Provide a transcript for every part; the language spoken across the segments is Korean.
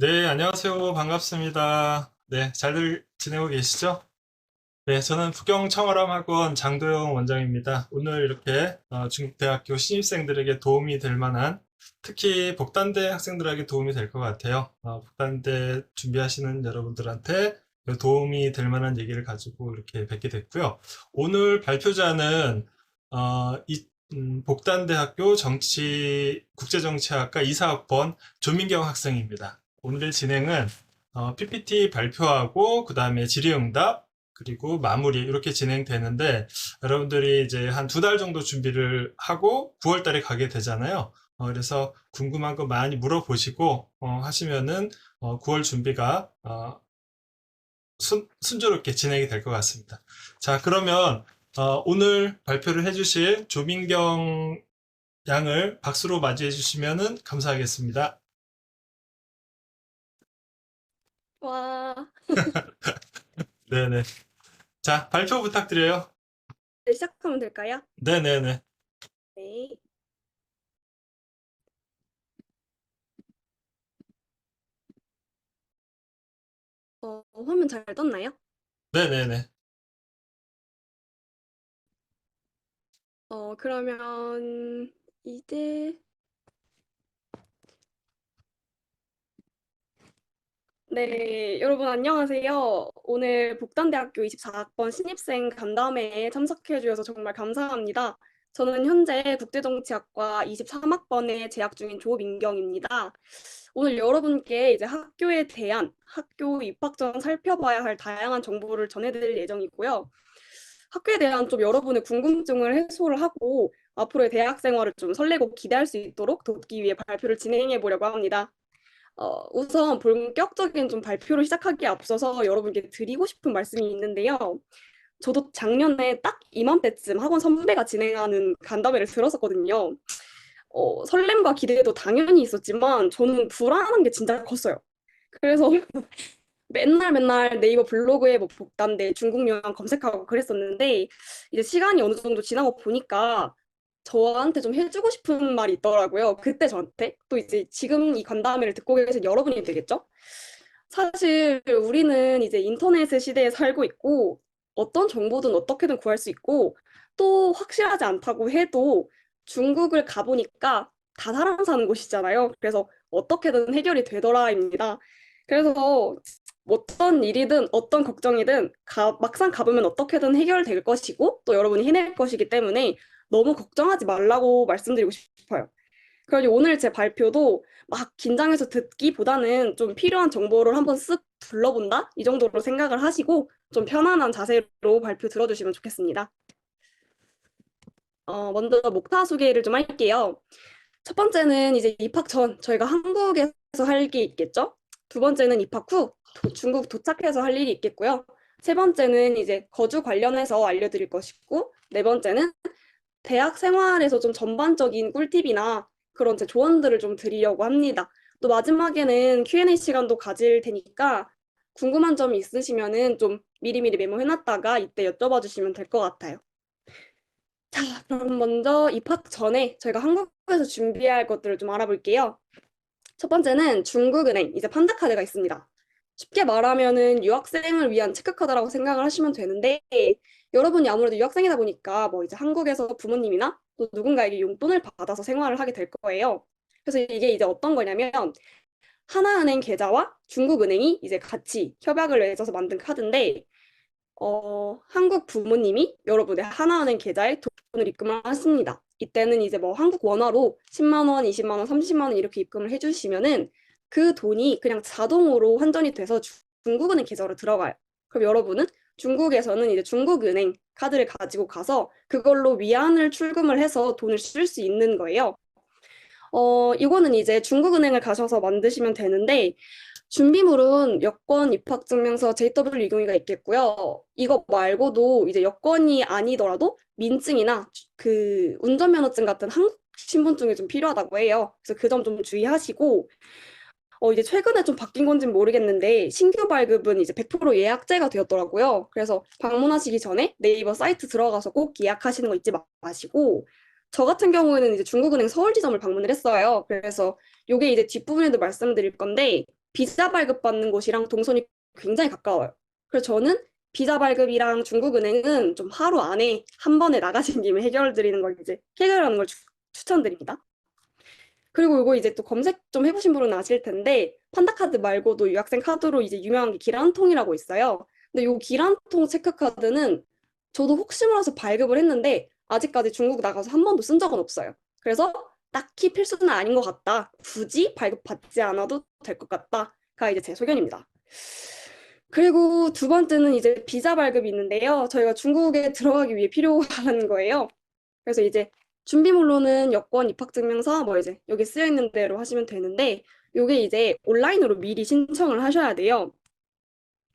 네, 안녕하세요. 반갑습니다. 네, 잘들 지내고 계시죠? 네, 저는 부경청어람학원 장도영 원장입니다. 오늘 이렇게 중국대학교 신입생들에게 도움이 될 만한, 특히 복단대 학생들에게 도움이 될 것 같아요. 복단대 준비하시는 여러분들한테 도움이 될 만한 얘기를 가지고 이렇게 뵙게 됐고요. 오늘 발표자는 복단대학교 국제정치학과 이사학번 조민경 학생입니다. 오늘의 진행은 PPT 발표하고 그 다음에 질의응답 그리고 마무리 이렇게 진행되는데, 여러분들이 이제 한 두 달 정도 준비를 하고 9월 달에 가게 되잖아요. 그래서 궁금한 거 많이 물어보시고 하시면은 9월 준비가 순조롭게 진행이 될 것 같습니다. 자, 그러면 오늘 발표를 해주실 조민경 양을 박수로 맞이해 주시면은 감사하겠습니다. 와, 네네. 자, 발표 부탁드려요. 네, 시작하면 될까요? 네네네. 네. 화면 잘 떴나요? 네네네. 그러면 이제 네, 여러분 안녕하세요. 오늘 복단대학교 24학번 신입생 간담회에 참석해 주셔서 정말 감사합니다. 저는 현재 국제정치학과 23학번에 재학 중인 조민경입니다. 오늘 여러분께 이제 학교에 대한 학교 입학 전 살펴봐야 할 다양한 정보를 전해드릴 예정이고요. 학교에 대한 좀 여러분의 궁금증을 해소를 하고 앞으로의 대학 생활을 좀 설레고 기대할 수 있도록 돕기 위해 발표를 진행해 보려고 합니다. 우선 본격적인 좀 발표를 시작하기에 앞서서 여러분께 드리고 싶은 말씀이 있는데요. 저도 작년에 딱 이맘때쯤 학원 선배가 진행하는 간담회를 들었었거든요. 설렘과 기대도 당연히 있었지만 저는 불안한 게 진짜 컸어요. 그래서 맨날 맨날 네이버 블로그에 뭐 복단대 중국 유형 검색하고 그랬었는데 이제 시간이 어느 정도 지나고 보니까 저한테 좀 해주고 싶은 말이 있더라고요. 그때 저한테 또 이제 지금 이 간담회를 듣고 계신 여러분이 되겠죠? 사실 우리는 이제 인터넷의 시대에 살고 있고 어떤 정보든 어떻게든 구할 수 있고 또 확실하지 않다고 해도 중국을 가보니까 다 사람 사는 곳이잖아요. 그래서 어떻게든 해결이 되더라입니다. 그래서 어떤 일이든 어떤 걱정이든 막상 가보면 어떻게든 해결될 것이고 또 여러분이 해낼 것이기 때문에 너무 걱정하지 말라고 말씀드리고 싶어요. 그래서 오늘 제 발표도 막 긴장해서 듣기보다는 좀 필요한 정보를 한번 쓱 둘러본다? 이 정도로 생각을 하시고 좀 편안한 자세로 발표 들어주시면 좋겠습니다. 먼저 목차 소개를 좀 할게요. 첫 번째는 이제 입학 전 저희가 한국에서 할 게 있겠죠? 두 번째는 입학 후 중국 도착해서 할 일이 있겠고요. 세 번째는 이제 거주 관련해서 알려드릴 것이고, 네 번째는 대학 생활에서 좀 전반적인 꿀팁이나 그런 제 조언들을 좀 드리려고 합니다. 또 마지막에는 Q&A 시간도 가질 테니까 궁금한 점이 있으시면은 좀 미리미리 메모해놨다가 이때 여쭤봐 주시면 될 것 같아요. 자, 그럼 먼저 입학 전에 저희가 한국에서 준비해야 할 것들을 좀 알아볼게요. 첫 번째는 중국은행, 이제 판다카드가 있습니다. 쉽게 말하면은 유학생을 위한 체크카드라고 생각을 하시면 되는데, 여러분이 아무래도 유학생이다 보니까 뭐 이제 한국에서 부모님이나 또 누군가에게 용돈을 받아서 생활을 하게 될 거예요. 그래서 이게 이제 어떤 거냐면 하나은행 계좌와 중국은행이 이제 같이 협약을 맺어서 만든 카드인데, 한국 부모님이 여러분의 하나은행 계좌에 돈을 입금을 하십니다. 이때는 이제 뭐 한국 원화로 10만 원, 20만 원, 30만 원 이렇게 입금을 해주시면은 그 돈이 그냥 자동으로 환전이 돼서 중국은행 계좌로 들어가요. 그럼 여러분은 중국에서는 이제 중국은행 카드를 가지고 가서 그걸로 위안을 출금을 해서 돈을 쓸 수 있는 거예요. 이거는 이제 중국은행을 가셔서 만드시면 되는데 준비물은 여권, 입학증명서, JW202가 있겠고요. 이거 말고도 이제 여권이 아니더라도 민증이나 그 운전면허증 같은 한국 신분증이 좀 필요하다고 해요. 그래서 그 점 좀 주의하시고, 이제 최근에 좀 바뀐 건지는 모르겠는데 신규 발급은 이제 100% 예약제가 되었더라고요. 그래서 방문하시기 전에 네이버 사이트 들어가서 꼭 예약하시는 거 잊지 마시고, 저 같은 경우에는 이제 중국은행 서울 지점을 방문을 했어요. 그래서 요게 이제 뒷부분에도 말씀드릴 건데 비자 발급받는 곳이랑 동선이 굉장히 가까워요. 그래서 저는 비자 발급이랑 중국은행은 좀 하루 안에 한 번에 나가신 김에 해결하는 걸 추천드립니다. 그리고 이거 이제 또 검색 좀 해보신 분은 아실 텐데 판다카드 말고도 유학생 카드로 이제 유명한 게 기란통이라고 있어요. 근데 요 기란통 체크카드는 저도 혹시 몰라서 발급을 했는데 아직까지 중국 나가서 한 번도 쓴 적은 없어요. 그래서 딱히 필수는 아닌 것 같다. 굳이 발급받지 않아도 될 것 같다가 이제 제 소견입니다. 그리고 두 번째는 이제 비자 발급이 있는데요. 저희가 중국에 들어가기 위해 필요한 거예요. 그래서 이제 준비물로는 여권, 입학증명서, 뭐 이제 여기 쓰여 있는 대로 하시면 되는데, 요게 이제 온라인으로 미리 신청을 하셔야 돼요.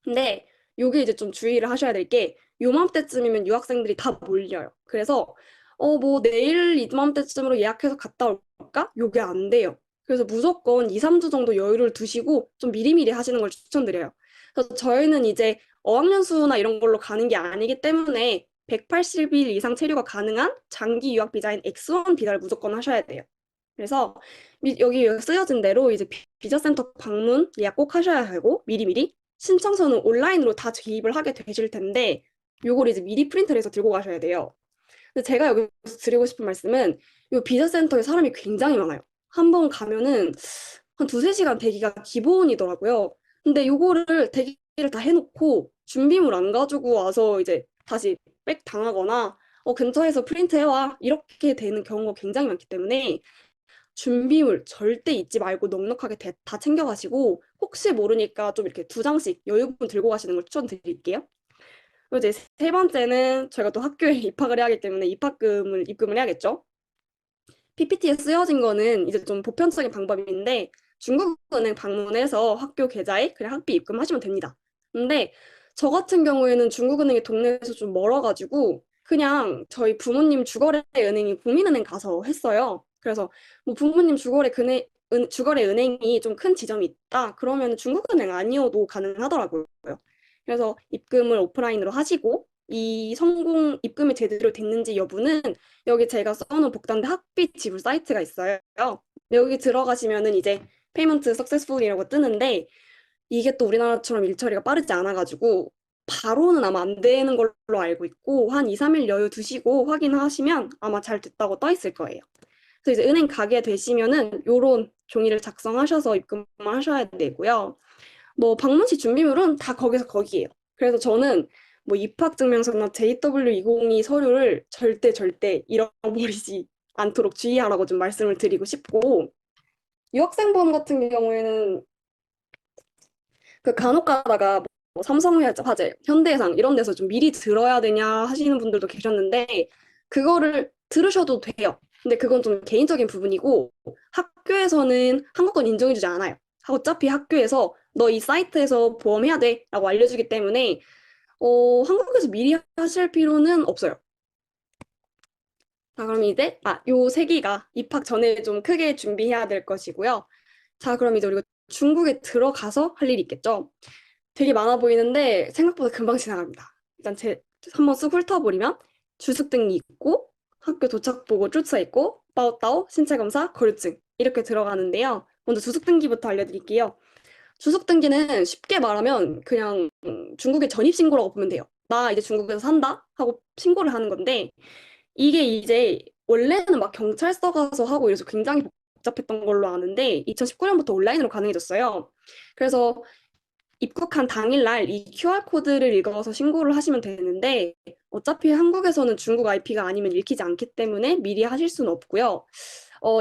근데 요게 이제 좀 주의를 하셔야 될 게, 요맘때쯤이면 유학생들이 다 몰려요. 그래서, 뭐 내일 이맘때쯤으로 예약해서 갔다 올까? 요게 안 돼요. 그래서 무조건 2, 3주 정도 여유를 두시고 좀 미리미리 하시는 걸 추천드려요. 그래서 저희는 이제 어학연수나 이런 걸로 가는 게 아니기 때문에 180일 이상 체류가 가능한 장기 유학 비자인 X1 비자를 무조건 하셔야 돼요. 그래서 여기 쓰여진 대로 이제 비자 센터 방문 예약 꼭 하셔야 하고 미리미리 신청서는 온라인으로 다 개입을 하게 되실 텐데 요걸 이제 미리 프린트를 해서 들고 가셔야 돼요. 근데 제가 여기서 드리고 싶은 말씀은 이 비자 센터에 사람이 굉장히 많아요. 한 번 가면은 한 두세 시간 대기가 기본이더라고요. 근데 요거를 대기를 다 해놓고 준비물 안 가지고 와서 이제 다시 백 당하거나 근처에서 프린트 해와 이렇게 되는 경우가 굉장히 많기 때문에 준비물 절대 잊지 말고 넉넉하게 다 챙겨가시고 혹시 모르니까 좀 이렇게 두 장씩 여유분 들고 가시는 걸 추천드릴게요. 그리고 이제 세 번째는 저희가 또 학교에 입학을 해야 하기 때문에 입금을 해야겠죠. PPT에 쓰여진 거는 이제 좀 보편적인 방법인데 중국은행 방문해서 학교 계좌에 그냥 학비 입금하시면 됩니다. 근데 저 같은 경우에는 중국은행이 동네에서 좀 멀어가지고 그냥 저희 부모님 주거래 은행이 국민은행 가서 했어요. 그래서 뭐 부모님 주거래 은행이 좀 큰 지점이 있다. 그러면 중국은행 아니어도 가능하더라고요. 그래서 입금을 오프라인으로 하시고 이 성공 입금이 제대로 됐는지 여부는 여기 제가 써놓은 복당대 학비 지불 사이트가 있어요. 여기 들어가시면은 이제 페이먼트 석세스풀이라고 뜨는데 이게 또 우리나라처럼 일처리가 빠르지 않아가지고 바로는 아마 안 되는 걸로 알고 있고 한 2, 3일 여유 두시고 확인하시면 아마 잘 됐다고 떠 있을 거예요. 그래서 이제 은행 가게 되시면은 요런 종이를 작성하셔서 입금을 하셔야 되고요. 뭐 방문시 준비물은 다 거기에요. 그래서 저는 뭐 입학증명서나 JW202 서류를 절대 잃어버리지 않도록 주의하라고 좀 말씀을 드리고 싶고 유학생보험 같은 경우에는 그 간혹 가다가 뭐 삼성화재, 현대해상 이런 데서 좀 미리 들어야 되냐 하시는 분들도 계셨는데 그거를 들으셔도 돼요. 근데 그건 좀 개인적인 부분이고 학교에서는 한국권 인정해주지 않아요. 어차피 학교에서 너 이 사이트에서 보험해야 돼 라고 알려주기 때문에 한국에서 미리 하실 필요는 없어요. 자, 그럼 이제 요 세 개가 입학 전에 좀 크게 준비해야 될 것이고요. 자, 그럼 이제 우리가 중국에 들어가서 할 일이 있겠죠. 되게 많아 보이는데 생각보다 금방 지나갑니다. 일단 한번 쓱 훑어보면 주습등이 있고 학교 도착보고 쭈차 있고 빠오따오 신체검사 거류증 이렇게 들어가는데요. 먼저 주습등기부터 알려드릴게요. 주습등기는 쉽게 말하면 그냥 중국의 전입신고라고 보면 돼요. 나 이제 중국에서 산다 하고 신고를 하는 건데 이게 이제 원래는 막 경찰서 가서 하고 이래서 굉장히 복잡했던 걸로 아는데 2019년부터 온라인으로 가능해졌어요. 그래서 입국한 당일날 이 QR코드를 읽어서 신고를 하시면 되는데 어차피 한국에서는 중국 IP가 아니면 읽히지 않기 때문에 미리 하실 수는 없고요.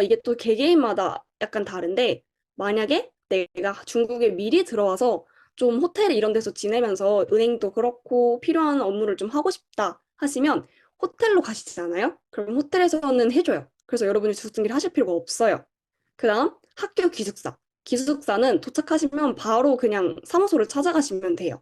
이게 또 개개인마다 약간 다른데 만약에 내가 중국에 미리 들어와서 좀 호텔 이런 데서 지내면서 은행도 그렇고 필요한 업무를 좀 하고 싶다 하시면 호텔로 가시잖아요. 그럼 호텔에서는 해줘요. 그래서 여러분이 주중기를 하실 필요가 없어요. 그다음 학교 기숙사. 기숙사는 도착하시면 바로 그냥 사무소를 찾아가시면 돼요.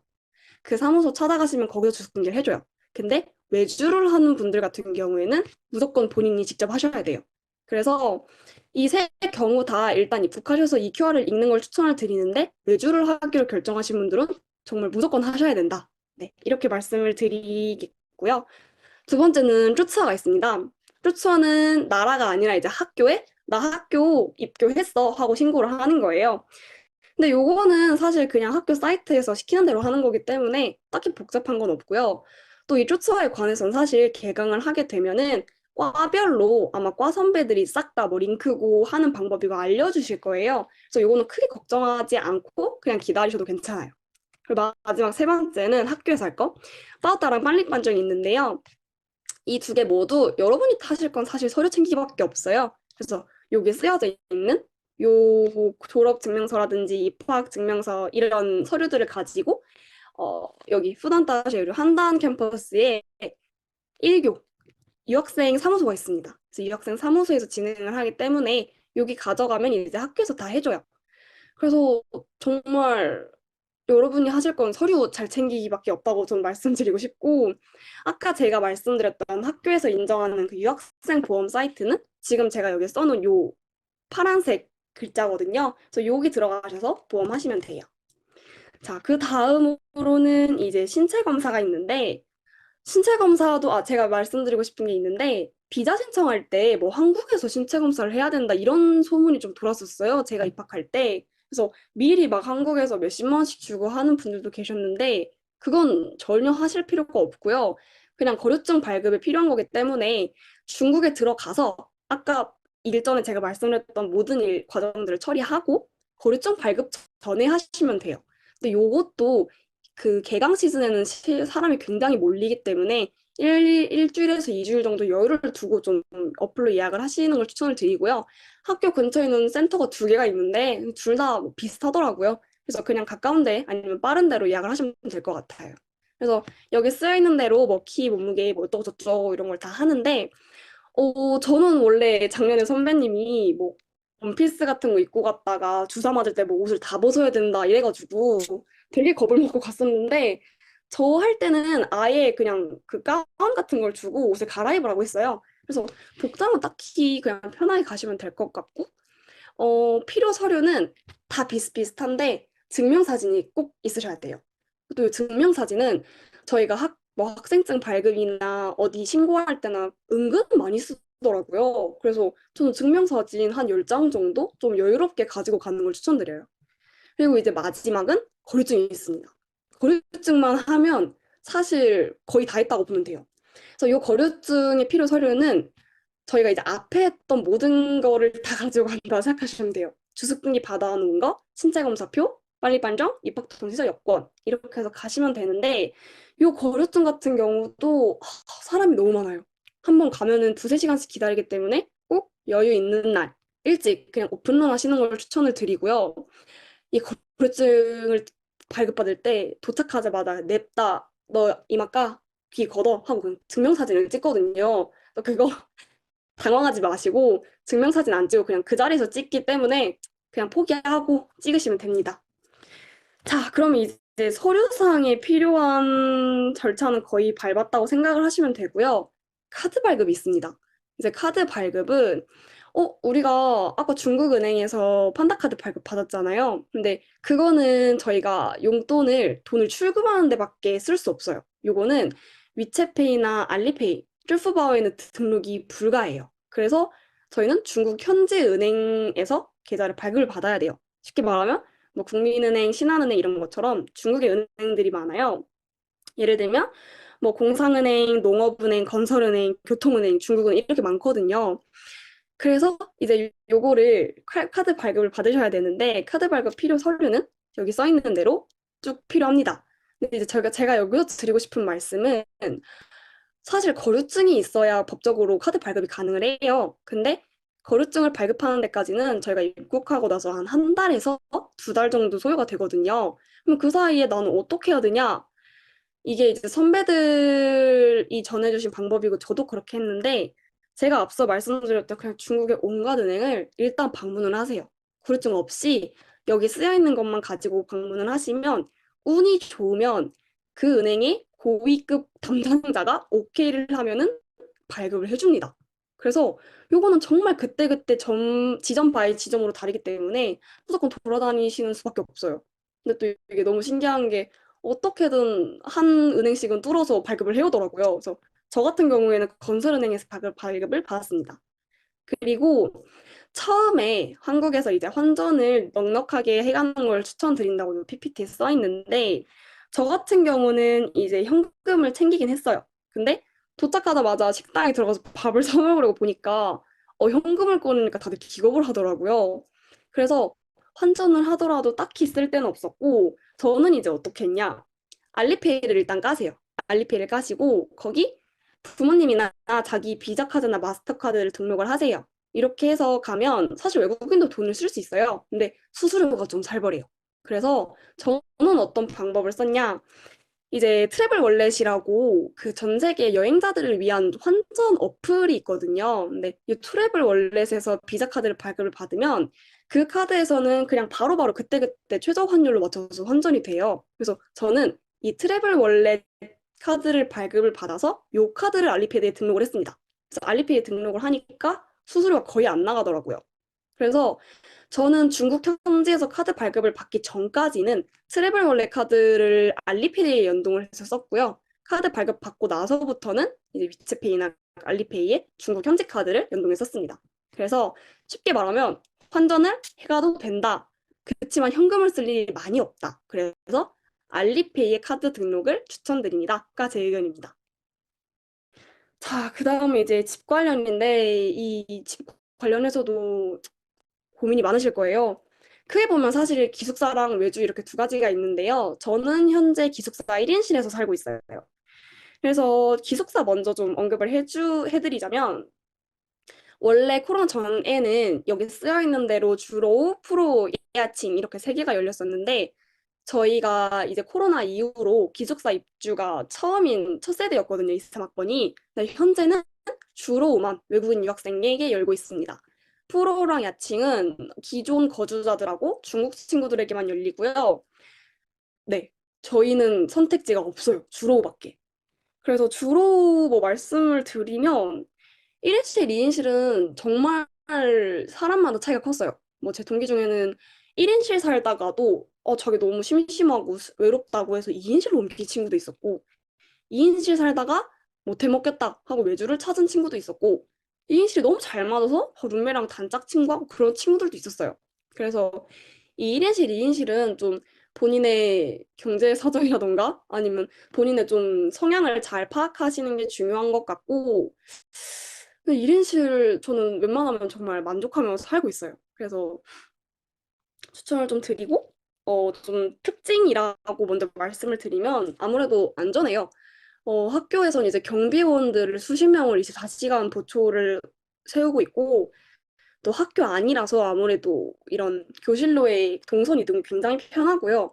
그 사무소 찾아가시면 거기서 주습등기를 해줘요. 근데 외주를 하는 분들 같은 경우에는 무조건 본인이 직접 하셔야 돼요. 그래서 이 세 경우 다 일단 입국하셔서 이 QR을 읽는 걸 추천을 드리는데 외주를 하기로 결정하신 분들은 정말 무조건 하셔야 된다. 네, 이렇게 말씀을 드리겠고요. 두 번째는 쭈츠가 있습니다. 쭈츠는 나라가 아니라 이제 학교에 나 학교 입교했어 하고 신고를 하는 거예요. 근데 요거는 사실 그냥 학교 사이트에서 시키는 대로 하는 거기 때문에 딱히 복잡한 건 없고요. 또 이 조처에 관해서는 사실 개강을 하게 되면은 과별로 아마 과 선배들이 싹 다 뭐 링크고 하는 방법 이거 알려주실 거예요. 그래서 요거는 크게 걱정하지 않고 그냥 기다리셔도 괜찮아요. 그리고 마지막 세 번째는 학교에서 할 거. 빠따랑 빨리반정이 있는데요. 이 두 개 모두 여러분이 타실 건 사실 서류 챙기기밖에 없어요. 그래서 여기 쓰여져 있는 요 졸업 증명서라든지 입학 증명서 이런 서류들을 가지고 여기 푸단따쉐르 한단 캠퍼스에 1교 유학생 사무소가 있습니다. 그래서 유학생 사무소에서 진행을 하기 때문에 여기 가져가면 이제 학교에서 다 해줘요. 그래서 정말 여러분이 하실 건 서류 잘 챙기기밖에 없다고 좀 말씀드리고 싶고, 아까 제가 말씀드렸던 학교에서 인정하는 그 유학생 보험 사이트는 지금 제가 여기 써놓은 요 파란색 글자거든요. 그래서 여기 들어가셔서 보험하시면 돼요. 자, 그 다음으로는 이제 신체 검사가 있는데, 신체 검사도 제가 말씀드리고 싶은 게 있는데, 비자 신청할 때 뭐 한국에서 신체 검사를 해야 된다 이런 소문이 좀 돌았었어요. 제가 입학할 때. 그래서 미리 막 한국에서 몇십만 원씩 주고 하는 분들도 계셨는데, 그건 전혀 하실 필요가 없고요. 그냥 거류증 발급에 필요한 거기 때문에 중국에 들어가서 아까 일전에 제가 말씀드렸던 모든 과정들을 처리하고 거류증 발급 전에 하시면 돼요. 근데 요것도 그 개강 시즌에는 사람이 굉장히 몰리기 때문에 일주일에서 2주일 정도 여유를 두고 좀 어플로 예약을 하시는 걸 추천을 드리고요. 학교 근처에는 센터가 두 개가 있는데 둘 다 비슷하더라고요. 그래서 그냥 가까운데 아니면 빠른 데로 예약을 하시면 될 것 같아요. 그래서 여기 쓰여 있는 대로 뭐 키, 몸무게, 뭐 어쩌고 저쩌고 이런 걸 다 하는데 저는 원래 작년에 선배님이 뭐 원피스 같은 거 입고 갔다가 주사 맞을 때 뭐 옷을 다 벗어야 된다 이래가지고 되게 겁을 먹고 갔었는데 저 할 때는 아예 그냥 그 가운 같은 걸 주고 옷을 갈아입으라고 했어요. 그래서 복장은 딱히 그냥 편하게 가시면 될 것 같고 필요 서류는 다 비슷비슷한데 증명사진이 꼭 있으셔야 돼요. 또 증명사진은 저희가 뭐 학생증 발급이나 어디 신고할 때나 은근 많이 쓰더라고요. 그래서 저는 증명사진 한 10장 정도 좀 여유롭게 가지고 가는 걸 추천드려요. 그리고 이제 마지막은 거류증이 있습니다. 거류증만 하면 사실 거의 다 했다고 보면 돼요. 그래서 이 거류증의 필요 서류는 저희가 이제 앞에 했던 모든 거를 다 가지고 간다 생각하시면 돼요. 주습등기 받아놓은 거, 신체검사표, 빨리반정, 입학통지서, 여권 이렇게 해서 가시면 되는데 이 거류증 같은 경우도 사람이 너무 많아요. 한 번 가면은 두세 시간씩 기다리기 때문에 꼭 여유 있는 날 일찍 그냥 오픈런 하시는 걸 추천을 드리고요. 이 거류증을 발급받을 때 도착하자마자 냅다 너 이마까 귀 걷어 하고 그냥 증명사진을 찍거든요. 그거 당황하지 마시고 증명사진 안 찍고 그냥 그 자리에서 찍기 때문에 그냥 포기하고 찍으시면 됩니다. 자, 그럼 이제 서류상에 필요한 절차는 거의 밟았다고 생각을 하시면 되고요. 카드 발급이 있습니다. 이제 카드 발급은 우리가 아까 중국은행에서 판다카드 발급 받았잖아요. 근데 그거는 저희가 돈을 출금하는 데밖에 쓸 수 없어요. 요거는 위챗페이나 알리페이, 쫄프바오에는 등록이 불가해요. 그래서 저희는 중국 현지 은행에서 계좌를 발급을 받아야 돼요. 쉽게 말하면 뭐 국민은행, 신한은행 이런 것처럼 중국의 은행들이 많아요. 예를 들면 뭐 공상은행, 농업은행, 건설은행, 교통은행, 중국은행 이렇게 많거든요. 그래서 이제 요거를 카드 발급을 받으셔야 되는데 카드 발급 필요 서류는 여기 써 있는 대로 쭉 필요합니다. 근데 이제 제가 여기서 드리고 싶은 말씀은 사실 거류증이 있어야 법적으로 카드 발급이 가능을 해요. 근데 거류증을 발급하는 데까지는 저희가 입국하고 나서 한 달에서 두 달 정도 소요가 되거든요. 그럼 그 사이에 나는 어떻게 해야 되냐? 이게 이제 선배들이 전해주신 방법이고 저도 그렇게 했는데 제가 앞서 말씀드렸던 그냥 중국의 온갖 은행을 일단 방문을 하세요. 거류증 없이 여기 쓰여 있는 것만 가지고 방문을 하시면 운이 좋으면 그 은행의 고위급 담당자가 오케이를 하면은 발급을 해줍니다. 그래서 요거는 정말 그때그때 지점 바이 지점으로 다르기 때문에 무조건 돌아다니시는 수밖에 없어요. 근데 또 이게 너무 신기한 게 어떻게든 한 은행씩은 뚫어서 발급을 해오더라고요. 그래서 저 같은 경우에는 건설은행에서 발급을 받았습니다. 그리고 처음에 한국에서 이제 환전을 넉넉하게 해가는 걸 추천드린다고 PPT에 써 있는데, 저 같은 경우는 이제 현금을 챙기긴 했어요. 근데 도착하자마자 식당에 들어가서 밥을 사 먹으려고 보니까, 현금을 꺼내니까 다들 기겁을 하더라고요. 그래서 환전을 하더라도 딱히 쓸 데는 없었고, 저는 이제 어떻게 했냐? 알리페이를 일단 까세요. 알리페이를 까시고, 거기 부모님이나 자기 비자 카드나 마스터카드를 등록을 하세요. 이렇게 해서 가면 사실 외국인도 돈을 쓸 수 있어요. 근데 수수료가 좀 살벌해요. 그래서 저는 어떤 방법을 썼냐? 이제 트래블 월렛이라고 그 전 세계 여행자들을 위한 환전 어플이 있거든요. 근데 이 트래블 월렛에서 비자 카드를 발급을 받으면 그 카드에서는 그냥 바로바로 그때그때 최저 환율로 맞춰서 환전이 돼요. 그래서 저는 이 트래블 월렛 카드를 발급을 받아서 이 카드를 알리페이에 등록을 했습니다. 그래서 알리페이에 등록을 하니까 수수료가 거의 안 나가더라고요. 그래서 저는 중국 현지에서 카드 발급을 받기 전까지는 트래블 월렛 카드를 알리페이에 연동을 해서 썼고요. 카드 발급 받고 나서부터는 이제 위치페이나 알리페이에 중국 현지 카드를 연동해서 썼습니다. 그래서 쉽게 말하면 환전을 해가도 된다. 그렇지만 현금을 쓸 일이 많이 없다. 그래서 알리페이의 카드 등록을 추천드립니다.가 제 의견입니다. 자, 그 다음에 이제 집 관련인데 이 집 관련해서도 고민이 많으실 거예요. 크게 보면 사실 기숙사랑 외주 이렇게 두 가지가 있는데요. 저는 현재 기숙사 1인실에서 살고 있어요. 그래서 기숙사 먼저 좀 언급을 해드리자면, 원래 코로나 전에는 여기 쓰여 있는 대로 주로 프로, 예아침 이렇게 세 개가 열렸었는데, 저희가 이제 코로나 이후로 기숙사 입주가 처음인 첫 세대였거든요, 23학번이. 현재는 주로만 외국인 유학생에게 열고 있습니다. 프로랑 야칭은 기존 거주자들하고 중국 친구들에게만 열리고요. 네, 저희는 선택지가 없어요. 주로밖에. 그래서 주로 뭐 말씀을 드리면 1인실, 2인실은 정말 사람마다 차이가 컸어요. 뭐 제 동기 중에는 1인실 살다가도 자기 너무 심심하고 외롭다고 해서 2인실로 옮긴 친구도 있었고 2인실 살다가 못 해먹겠다 하고 외주를 찾은 친구도 있었고 2인실이 너무 잘 맞아서 룸메랑 단짝 친구하고 그런 친구들도 있었어요. 그래서 이 1인실, 2인실은 좀 본인의 경제 사정이라던가 아니면 본인의 좀 성향을 잘 파악하시는 게 중요한 것 같고 근데 1인실 저는 웬만하면 정말 만족하면서 살고 있어요. 그래서 추천을 좀 드리고 좀 특징이라고 먼저 말씀을 드리면 아무래도 안전해요. 학교에선 이제 경비원들을 수십 명을 24시간 보초를 세우고 있고 또 학교 안이라서 아무래도 이런 교실로의 동선 이동이 굉장히 편하고요.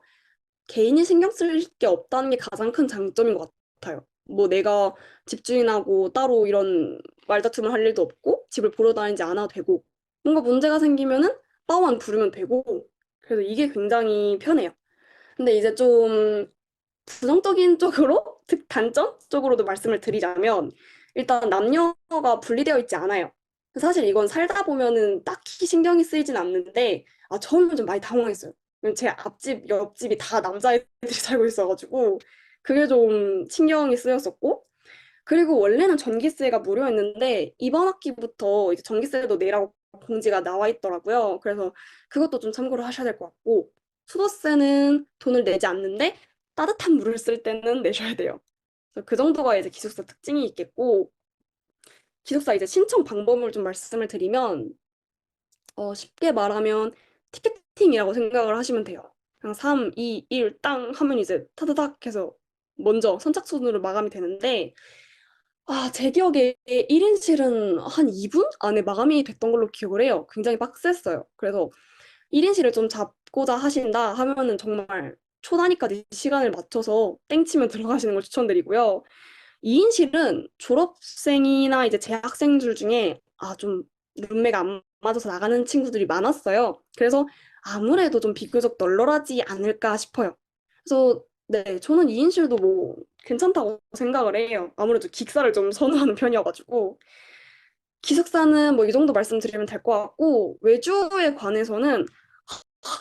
개인이 신경 쓸 게 없다는 게 가장 큰 장점인 것 같아요. 뭐 내가 집주인하고 따로 이런 말다툼을 할 일도 없고 집을 보러 다니지 않아도 되고 뭔가 문제가 생기면은 빠오만 부르면 되고 그래서 이게 굉장히 편해요. 근데 이제 좀 부정적인 쪽으로 단점 쪽으로도 말씀을 드리자면 일단 남녀가 분리되어 있지 않아요. 사실 이건 살다 보면은 딱히 신경이 쓰이진 않는데 처음엔 좀 많이 당황했어요. 제 앞집, 옆집이 다 남자애들이 살고 있어가지고 그게 좀 신경이 쓰였었고 그리고 원래는 전기세가 무료였는데 이번 학기부터 이제 전기세도 내라고 공지가 나와 있더라고요. 그래서 그것도 좀 참고를 하셔야 될 것 같고 수도세는 돈을 내지 않는데 따뜻한 물을 쓸 때는 내셔야 돼요. 그래서 그 정도가 이제 기숙사 특징이 있겠고 기숙사 이제 신청 방법을 좀 말씀을 드리면 쉽게 말하면 티켓팅이라고 생각을 하시면 돼요. 그냥 3, 2, 1, 땅 하면 이제 타다닥 해서 먼저 선착순으로 마감이 되는데 제 기억에 1인실은 한 2분 안에 마감이 됐던 걸로 기억을 해요. 굉장히 빡셌어요. 그래서 1인실을 좀 잡고자 하신다 하면은 정말 초단위까지 시간을 맞춰서 땡치면 들어가시는 걸 추천드리고요. 2인실은 졸업생이나 이제 재학생들 중에 좀 룸메가 안 맞아서 나가는 친구들이 많았어요. 그래서 아무래도 좀 비교적 널널하지 않을까 싶어요. 그래서 네, 저는 2인실도 뭐 괜찮다고 생각을 해요. 아무래도 기숙사를 좀 선호하는 편이어가지고. 기숙사는 뭐 이 정도 말씀드리면 될 것 같고, 외주에 관해서는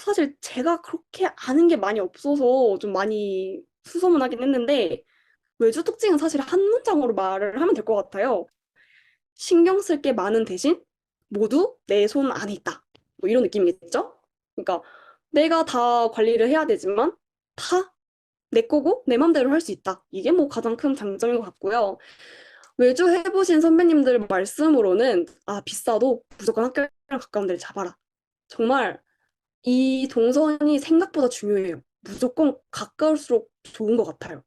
사실 제가 그렇게 아는 게 많이 없어서 좀 많이 수소문하긴 했는데, 외주 특징은 사실 한 문장으로 말을 하면 될 것 같아요. 신경 쓸 게 많은 대신 모두 내 손 안에 있다. 뭐 이런 느낌이겠죠? 그러니까 내가 다 관리를 해야 되지만 다 내 거고 내 맘대로 할 수 있다. 이게 뭐 가장 큰 장점인 것 같고요. 외주 해보신 선배님들 말씀으로는 비싸도 무조건 학교랑 가까운 데를 잡아라. 정말 이 동선이 생각보다 중요해요. 무조건 가까울수록 좋은 것 같아요.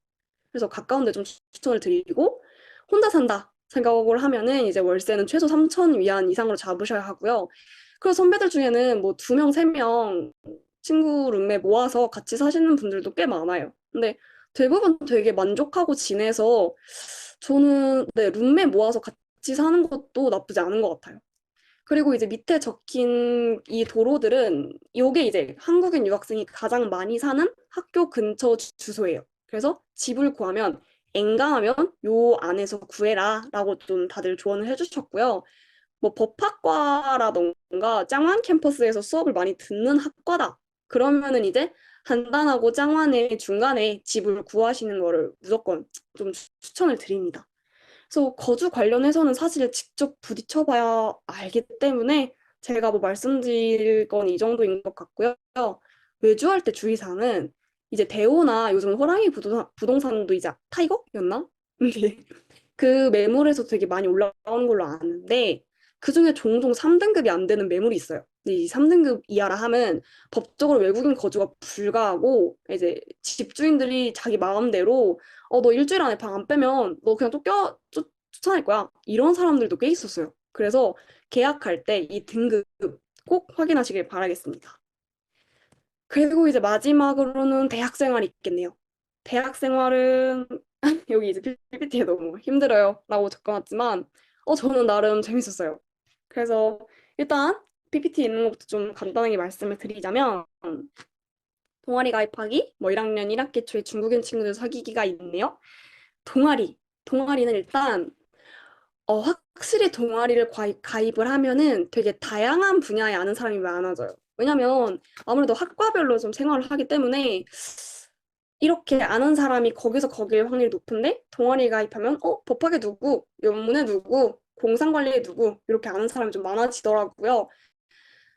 그래서 가까운 데 좀 추천을 드리고 혼자 산다 생각을 하면은 이제 월세는 최소 3천 위안 이상으로 잡으셔야 하고요. 그리고 선배들 중에는 뭐 2명, 3명 친구 룸메 모아서 같이 사시는 분들도 꽤 많아요. 근데 대부분 되게 만족하고 지내서 저는 룸메 모아서 같이 사는 것도 나쁘지 않은 것 같아요. 그리고 이제 밑에 적힌 이 도로들은 요게 이제 한국인 유학생이 가장 많이 사는 학교 근처 주소예요. 그래서 집을 구하면 엔간하면 요 안에서 구해라 라고 좀 다들 조언을 해주셨고요. 뭐 법학과라던가 짱완 캠퍼스에서 수업을 많이 듣는 학과다. 그러면은 이제 간단하고 짱완의 중간에 집을 구하시는 거를 무조건 좀 추천을 드립니다. 그래서 거주 관련해서는 사실 직접 부딪혀봐야 알기 때문에 제가 뭐 말씀드릴 건 이 정도인 것 같고요. 외주할 때 주의사항은 이제 대호나 요즘 호랑이 부동산도 이제 타이거였나? 네. 그 매물에서 되게 많이 올라오는 걸로 아는데 그중에 종종 3등급이 안 되는 매물이 있어요. 근데 이 3등급 이하라 하면 법적으로 외국인 거주가 불가하고 이제 집주인들이 자기 마음대로 너 일주일 안에 방 안 빼면 너 그냥 쫓아낼 거야. 이런 사람들도 꽤 있었어요. 그래서 계약할 때 이 등급 꼭 확인하시길 바라겠습니다. 그리고 이제 마지막으로는 대학 생활이 있겠네요. 대학 생활은 여기 이제 PPT에 너무 힘들어요 라고 적어놨지만 저는 나름 재밌었어요. 그래서 일단 PPT 있는 것부터 좀 간단하게 말씀을 드리자면 동아리 가입하기, 뭐 1학년 1학기 초에 중국인 친구들 사귀기가 있네요. 동아리는 일단 확실히 동아리를 가입을 하면은 되게 다양한 분야에 아는 사람이 많아져요. 왜냐면 아무래도 학과별로 좀 생활을 하기 때문에 이렇게 아는 사람이 거기서 거길 확률이 높은데 동아리 가입하면 법학에 누구, 연문에 누구, 공상관리에 누구 이렇게 아는 사람이 좀 많아지더라고요.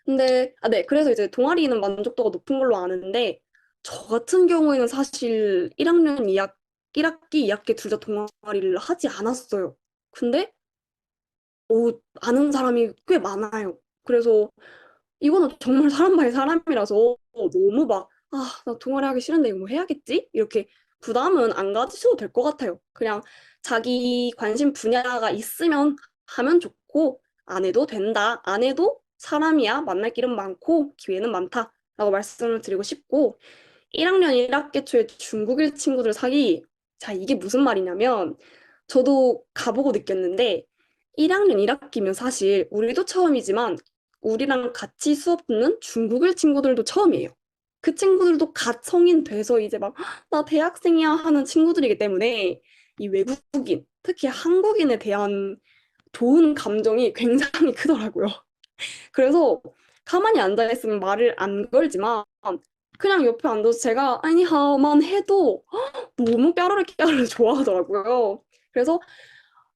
근데 네, 그래서 이제 동아리는 만족도가 높은 걸로 아는데 저 같은 경우에는 사실 1학년 1학기, 2학기 둘 다 동아리를 하지 않았어요. 근데 아는 사람이 꽤 많아요. 그래서 이거는 정말 사람 바이 사람이라서 너무 막, 나 동아리 하기 싫은데 이거 뭐 해야겠지? 이렇게 부담은 안 가지셔도 될 것 같아요. 그냥 자기 관심 분야가 있으면 하면 좋고, 안 해도 된다. 안 해도 사람이야. 만날 길은 많고, 기회는 많다. 라고 말씀을 드리고 싶고, 1학년 1학기 초에 중국인 친구들 사귀, 자, 이게 무슨 말이냐면, 저도 가보고 느꼈는데, 1학년 1학기면 사실 우리도 처음이지만 우리랑 같이 수업 듣는 중국인 친구들도 처음이에요. 그 친구들도 갓 성인 돼서 이제 막, 나 대학생이야 하는 친구들이기 때문에 이 외국인, 특히 한국인에 대한 좋은 감정이 굉장히 크더라고요. 그래서 가만히 앉아있으면 말을 안 걸지만 그냥 옆에 앉아서 제가 아니하만 해도 너무 까르르 좋아하더라고요. 그래서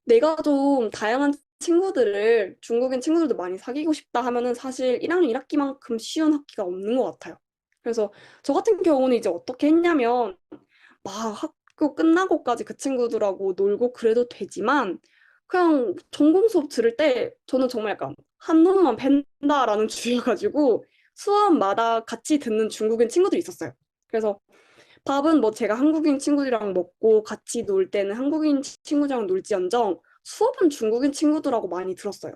내가 좀 다양한 친구들을 중국인 친구들도 많이 사귀고 싶다 하면은 사실 1학년 1학기만큼 쉬운 학기가 없는 것 같아요. 그래서 저 같은 경우는 이제 어떻게 했냐면 막 학교 끝나고까지 그 친구들하고 놀고 그래도 되지만 그냥 전공 수업 들을 때 저는 정말 약간 한 놈만 팬다라는 주의여가지고 수업마다 같이 듣는 중국인 친구들이 있었어요. 그래서 밥은 뭐 제가 한국인 친구들이랑 먹고 같이 놀 때는 한국인 친구들이랑 놀지언정 수업은 중국인 친구들하고 많이 들었어요.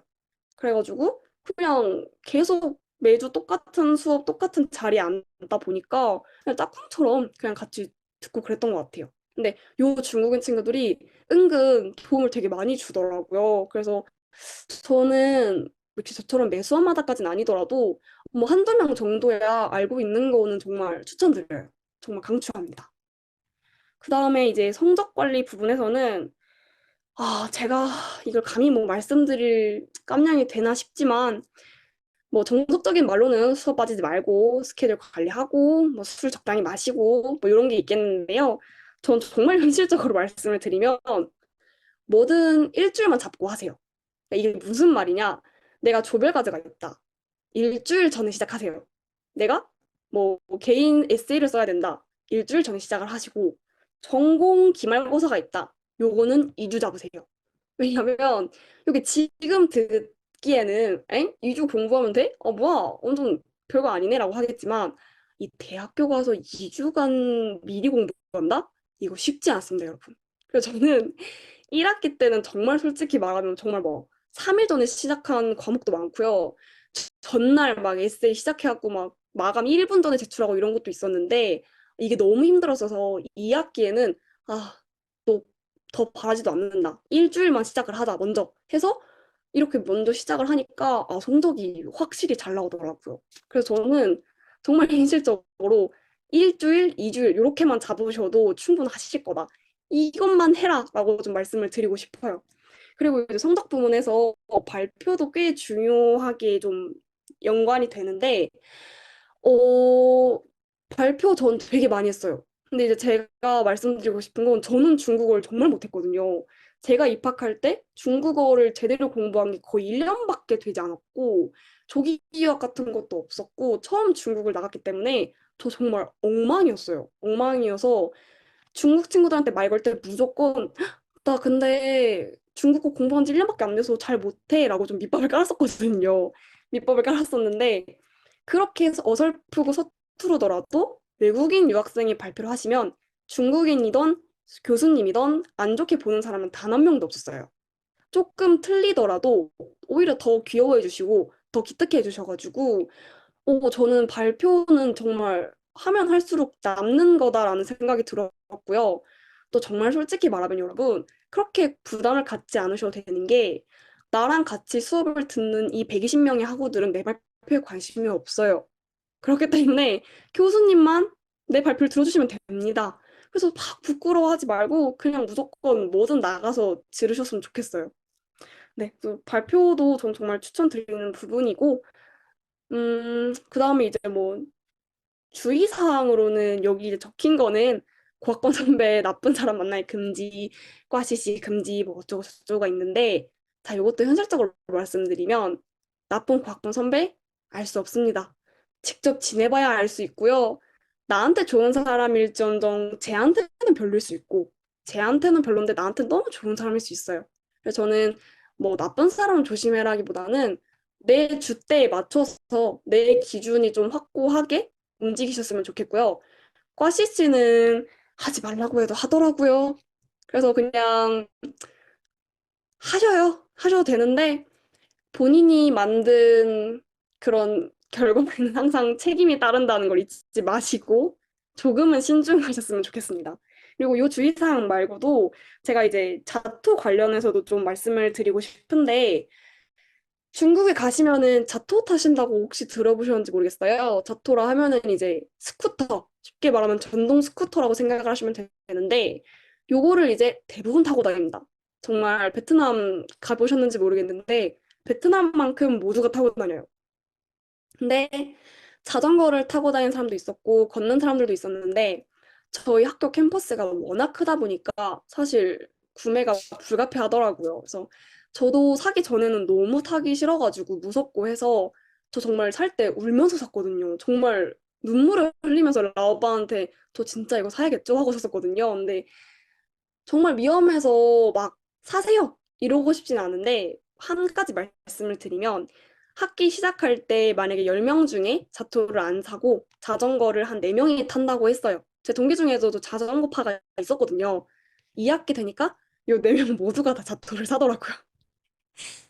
그래가지고 그냥 계속 매주 똑같은 수업, 똑같은 자리에 앉다 보니까 그냥 짝꿍처럼 그냥 같이 듣고 그랬던 것 같아요. 근데 요 중국인 친구들이 은근 도움을 되게 많이 주더라고요. 그래서 저는 이렇게 저처럼 매수한마다까지는 아니더라도 뭐 한두 명 정도야 알고 있는 거는 정말 추천드려요. 정말 강추합니다. 그 다음에 이제 성적 관리 부분에서는 제가 이걸 감히 뭐 말씀드릴 깜냥이 되나 싶지만 뭐 정석적인 말로는 수업 빠지지 말고 스케줄 관리하고 뭐 술 적당히 마시고 뭐 이런 게 있겠는데요. 전 정말 현실적으로 말씀을 드리면 뭐든 일주일만 잡고 하세요. 그러니까 이게 무슨 말이냐? 내가 조별과제가 있다. 일주일 전에 시작하세요. 내가 뭐 개인 에세이를 써야 된다. 일주일 전에 시작을 하시고 전공 기말고사가 있다. 요거는 2주 잡으세요. 왜냐면 여기 지금 듣기에는 엥? 2주 공부하면 돼? 뭐야? 완전 별거 아니네라고 하겠지만 이 대학교 가서 2주간 미리 공부한다? 이거 쉽지 않습니다, 여러분. 그래서 저는 1학기 때는 정말 솔직히 말하면 정말 뭐 3일 전에 시작한 과목도 많고요. 전날 막 에세이 시작해갖고 막 마감 1분 전에 제출하고 이런 것도 있었는데 이게 너무 힘들었어서 2학기에는 너 더 바라지도 않는다. 일주일만 시작을 하자, 먼저 해서 이렇게 먼저 시작을 하니까 성적이 확실히 잘 나오더라고요. 그래서 저는 정말 현실적으로 일주일, 2주일 이렇게만 잡으셔도 충분하실 거다. 이것만 해라라고 좀 말씀을 드리고 싶어요. 그리고 이제 성적 부문에서 발표도 꽤 중요하게 좀 연관이 되는데, 어, 발표 전 되게 많이 했어요. 근데 이제 제가 말씀드리고 싶은 건 저는 중국어를 정말 못했거든요. 제가 입학할 때 중국어를 제대로 공부한 게 거의 1년밖에 되지 않았고, 조기 유학 같은 것도 없었고, 처음 중국을 나갔기 때문에 저 정말 엉망이었어요. 엉망이어서 중국 친구들한테 말 걸 때 무조건 나 근데 중국어 공부한 지 1년밖에 안 돼서 잘 못해 라고 좀 밑밥을 깔았었거든요. 밑밥을 깔았었는데 그렇게 해서 어설프고 서투르더라도 외국인 유학생이 발표를 하시면 중국인이던 교수님이던 안 좋게 보는 사람은 단 한 명도 없었어요. 조금 틀리더라도 오히려 더 귀여워해 주시고 더 기특해 주셔가지고 저는 발표는 정말 하면 할수록 남는 거다라는 생각이 들었고요. 또 정말 솔직히 말하면 여러분, 그렇게 부담을 갖지 않으셔도 되는 게, 나랑 같이 수업을 듣는 이 120명의 학우들은 내 발표에 관심이 없어요. 그렇기 때문에 교수님만 내 발표를 들어주시면 됩니다. 그래서 막 부끄러워하지 말고 그냥 무조건 뭐든 나가서 들으셨으면 좋겠어요. 네, 그 발표도 전 정말 추천드리는 부분이고, 그다음에 이제 뭐 주의사항으로는 여기 이제 적힌 거는 고학번 선배 나쁜 사람 만나기 금지, 과시시 금지 뭐 어쩌고 저쩌고가 있는데 자, 이것도 현실적으로 말씀드리면 나쁜 고학번 선배 알 수 없습니다. 직접 지내봐야 알 수 있고요. 나한테 좋은 사람일지언정 쟤한테는 별로일 수 있고 쟤한테는 별론데 나한테는 너무 좋은 사람일 수 있어요. 그래서 저는 뭐 나쁜 사람 조심해라기보다는 내 줏대에 맞춰서 내 기준이 좀 확고하게 움직이셨으면 좋겠고요. 꽈시씨는 하지 말라고 해도 하더라고요. 그래서 그냥 하셔도 되는데 본인이 만든 그런 결과에는 항상 책임이 따른다는 걸 잊지 마시고 조금은 신중하셨으면 좋겠습니다. 그리고 요 주의사항 말고도 제가 이제 자투 관련해서도 좀 말씀을 드리고 싶은데 중국에 가시면은 자토 타신다고 혹시 들어보셨는지 모르겠어요. 자토라 하면은 이제 스쿠터, 쉽게 말하면 전동 스쿠터라고 생각을 하시면 되는데, 요거를 이제 대부분 타고 다닙니다. 정말 베트남 가보셨는지 모르겠는데, 베트남만큼 모두가 타고 다녀요. 근데 자전거를 타고 다니는 사람도 있었고, 걷는 사람들도 있었는데, 저희 학교 캠퍼스가 워낙 크다 보니까 사실 구매가 불가피하더라고요. 그래서 저도 사기 전에는 너무 타기 싫어가지고 무섭고 해서 저 정말 살 때 울면서 샀거든요. 정말 눈물을 흘리면서 라오빠한테 저 진짜 이거 사야겠죠? 하고 샀었거든요. 근데 정말 위험해서 막 사세요! 이러고 싶진 않은데 한 가지 말씀을 드리면 학기 시작할 때 만약에 10명 중에 자토를 안 사고 자전거를 한 4명이 탄다고 했어요. 제 동기 중에서도 자전거파가 있었거든요. 2학기 되니까 이 4명 모두가 다 자토를 사더라고요.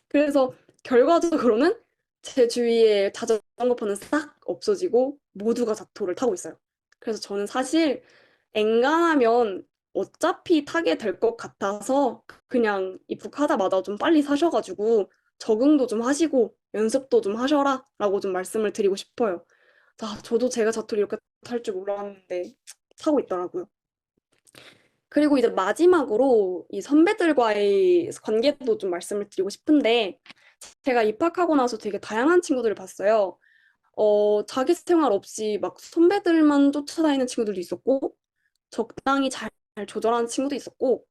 그래서 결과적으로는 제 주위에 자전거파는 싹 없어지고 모두가 자토를 타고 있어요. 그래서 저는 사실 엔간하면 어차피 타게 될 것 같아서 그냥 입국하자마자 좀 빨리 사셔가지고 적응도 좀 하시고 연습도 좀 하셔라 라고 좀 말씀을 드리고 싶어요. 자, 저도 제가 자토를 이렇게 탈 줄 몰랐는데 타고 있더라고요. 그리고 이제 마지막으로 이 선배들과의 관계도 좀 말씀을 드리고 싶은데 제가 입학하고 나서 되게 다양한 친구들을 봤어요. 자기 생활 없이 막 선배들만 쫓아다니는 친구들도 있었고 적당히 잘 조절하는 친구도 있었고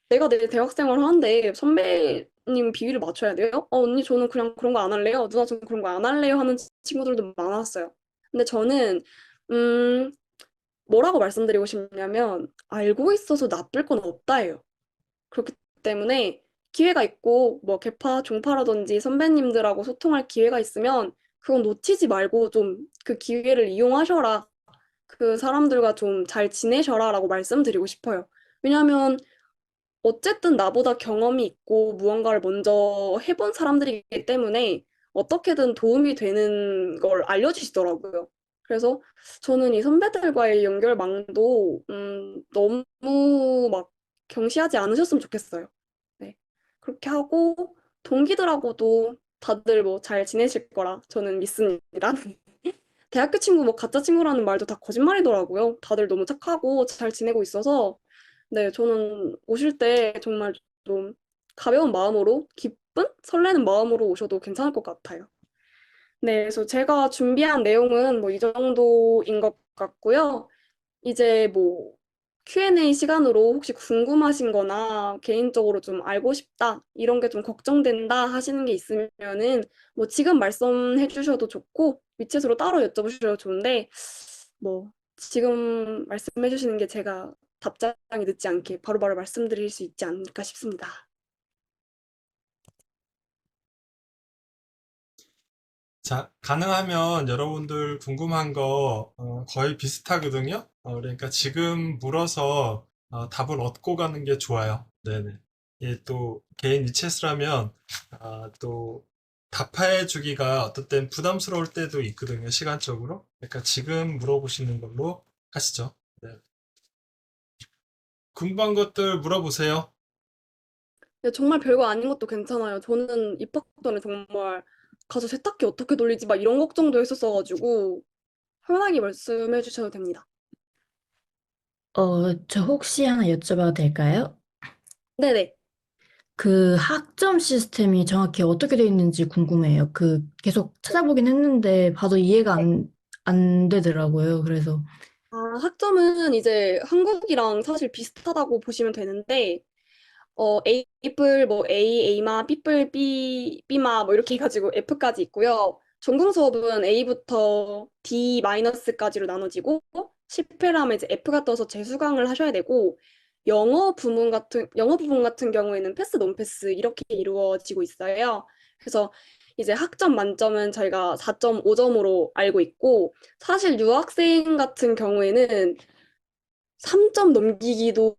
내가 내 대학생활 하는데 선배님 비위를 맞춰야 돼요? 언니 저는 그냥 그런 거 안 할래요. 누나 저는 그런 거 안 할래요 하는 친구들도 많았어요. 근데 저는 음, 뭐라고 말씀드리고 싶냐면 알고 있어서 나쁠 건 없다예요. 그렇기 때문에 기회가 있고 뭐 개파, 종파라든지 선배님들하고 소통할 기회가 있으면 그건 놓치지 말고 좀 그 기회를 이용하셔라. 그 사람들과 좀 잘 지내셔라라고 말씀드리고 싶어요. 왜냐하면 어쨌든 나보다 경험이 있고 무언가를 먼저 해본 사람들이기 때문에 어떻게든 도움이 되는 걸 알려주시더라고요. 그래서 저는 이 선배들과의 연결망도 너무 막 경시하지 않으셨으면 좋겠어요. 네. 그렇게 하고 동기들하고도 다들 뭐 잘 지내실 거라 저는 믿습니다. 대학교 친구 뭐 가짜 친구라는 말도 다 거짓말이더라고요. 다들 너무 착하고 잘 지내고 있어서 네, 저는 오실 때 정말 좀 가벼운 마음으로 기쁜 설레는 마음으로 오셔도 괜찮을 것 같아요. 네, 그래서 제가 준비한 내용은 뭐 이 정도인 것 같고요. 이제 뭐 Q&A 시간으로 혹시 궁금하신 거나 개인적으로 좀 알고 싶다, 이런 게 좀 걱정된다 하시는 게 있으면은 뭐 지금 말씀해 주셔도 좋고 위챗으로 따로 여쭤보셔도 좋은데 뭐 지금 말씀해 주시는 게 제가 답장이 늦지 않게 바로바로 말씀드릴 수 있지 않을까 싶습니다. 자, 가능하면 여러분들 궁금한 거 거의 비슷하거든요. 그러니까 지금 물어서 답을 얻고 가는 게 좋아요. 네네. 예, 또 개인 위챗이라면 또 답해 주기가 어떨 땐 부담스러울 때도 있거든요. 시간적으로. 그러니까 지금 물어보시는 걸로 하시죠. 네. 궁금한 것들 물어보세요. 근데 정말 별거 아닌 것도 괜찮아요. 저는 입학 전에 정말 가서 세탁기 어떻게 돌리지 막 이런 걱정도 했었어가지고 편하게 말씀해 주셔도 됩니다. 저 혹시 하나 여쭤봐도 될까요? 네네. 그 학점 시스템이 정확히 어떻게 되어 있는지 궁금해요. 계속 찾아보긴 했는데 봐도 이해가 안 되더라고요. 그래서, 학점은 이제 한국이랑 사실 비슷하다고 보시면 되는데, A뿔, 뭐 A, A마, B뿔, B마 뭐 이렇게 해가지고 F까지 있고요. 전공 수업은 A부터 D 마이너스까지로 나눠지고, 실패를 하면 이제 F가 떠서 재수강을 하셔야 되고, 영어 부분 같은 경우에는 패스, 논 패스 이렇게 이루어지고 있어요. 그래서 이제 학점 만점은 저희가 4.5점으로 알고 있고, 사실 유학생 같은 경우에는 3점 넘기기도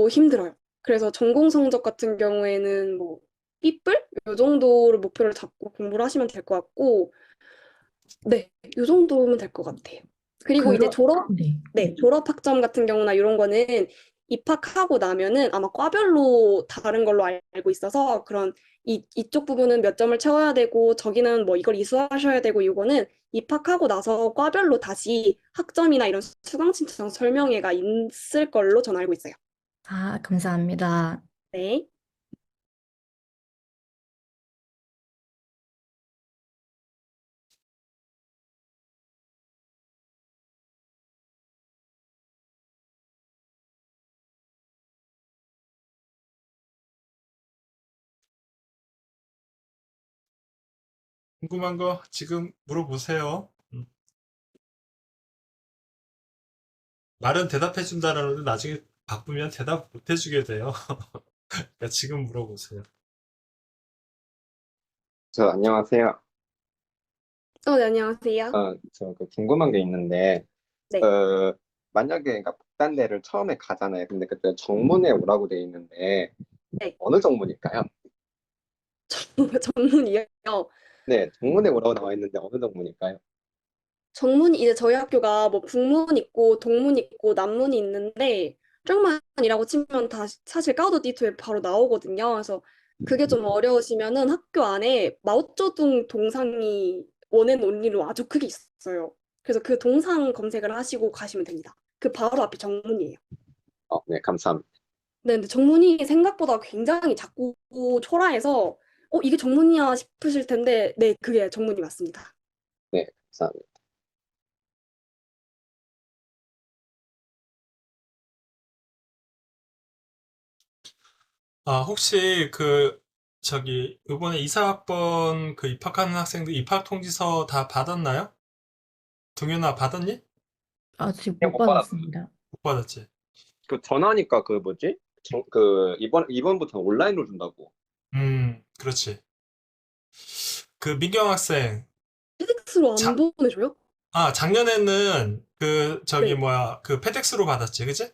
힘들어요. 그래서 전공 성적 같은 경우에는 뭐 B뿔? 요 정도를 목표를 잡고 공부를 하시면 될 것 같고, 네, 요 정도면 될 것 같아요. 그리고 이제 네. 졸업 학점 같은 경우나 이런 거는 입학하고 나면은 아마 과별로 다른 걸로 알고 있어서 그런 이쪽 부분은 몇 점을 채워야 되고 저기는 뭐 이걸 이수하셔야 되고 이거는 입학하고 나서 과별로 다시 학점이나 이런 수강 신청 설명회가 있을 걸로 전 알고 있어요. 아, 감사합니다. 네. 궁금한 거 지금 물어보세요. 말은 대답해 준다라는데 나중에 바쁘면 대답 못 해주게 돼요. 그러니까 지금 물어보세요. 안녕하세요. 네, 안녕하세요. 저 궁금한 게 있는데, 네. 어, 만약에 그러니까 북단대를 처음에 가잖아요. 근데 그때 정문에 오라고 돼 있는데, 네. 어느 정문일까요? 전문이요. 네, 정문에 오라고 나와 있는데 어느 정문일까요? 정문이 이제 저희 학교가 뭐 북문 있고 동문 있고 남문이 있는데 쪽만이라고 치면 다 사실 가우드디투에 바로 나오거든요. 그래서 그게 좀 어려우시면은 학교 안에 마오쩌둥 동상이 원앤 온리로 아주 크게 있어요. 그래서 그 동상 검색을 하시고 가시면 됩니다. 그 바로 앞이 정문이에요. 네, 감사합니다. 네, 근데 정문이 생각보다 굉장히 작고 초라해서 이게 정문이야 싶으실 텐데 네, 그게 정문이 맞습니다. 네, 감사합니다. 혹시 이번에 이사학번 그 입학하는 학생들 입학 통지서 다 받았나요? 동현아, 받았니? 아직 그냥 못 못 받았어요. 받았습니다. 못 받았지? 그 전화니까 그 뭐지? 이번부터는 온라인으로 준다고. 그렇지. 그 민경 학생, 페덱스로 안 자, 보내줘요? 작년에는 네. 페덱스로 받았지, 그치?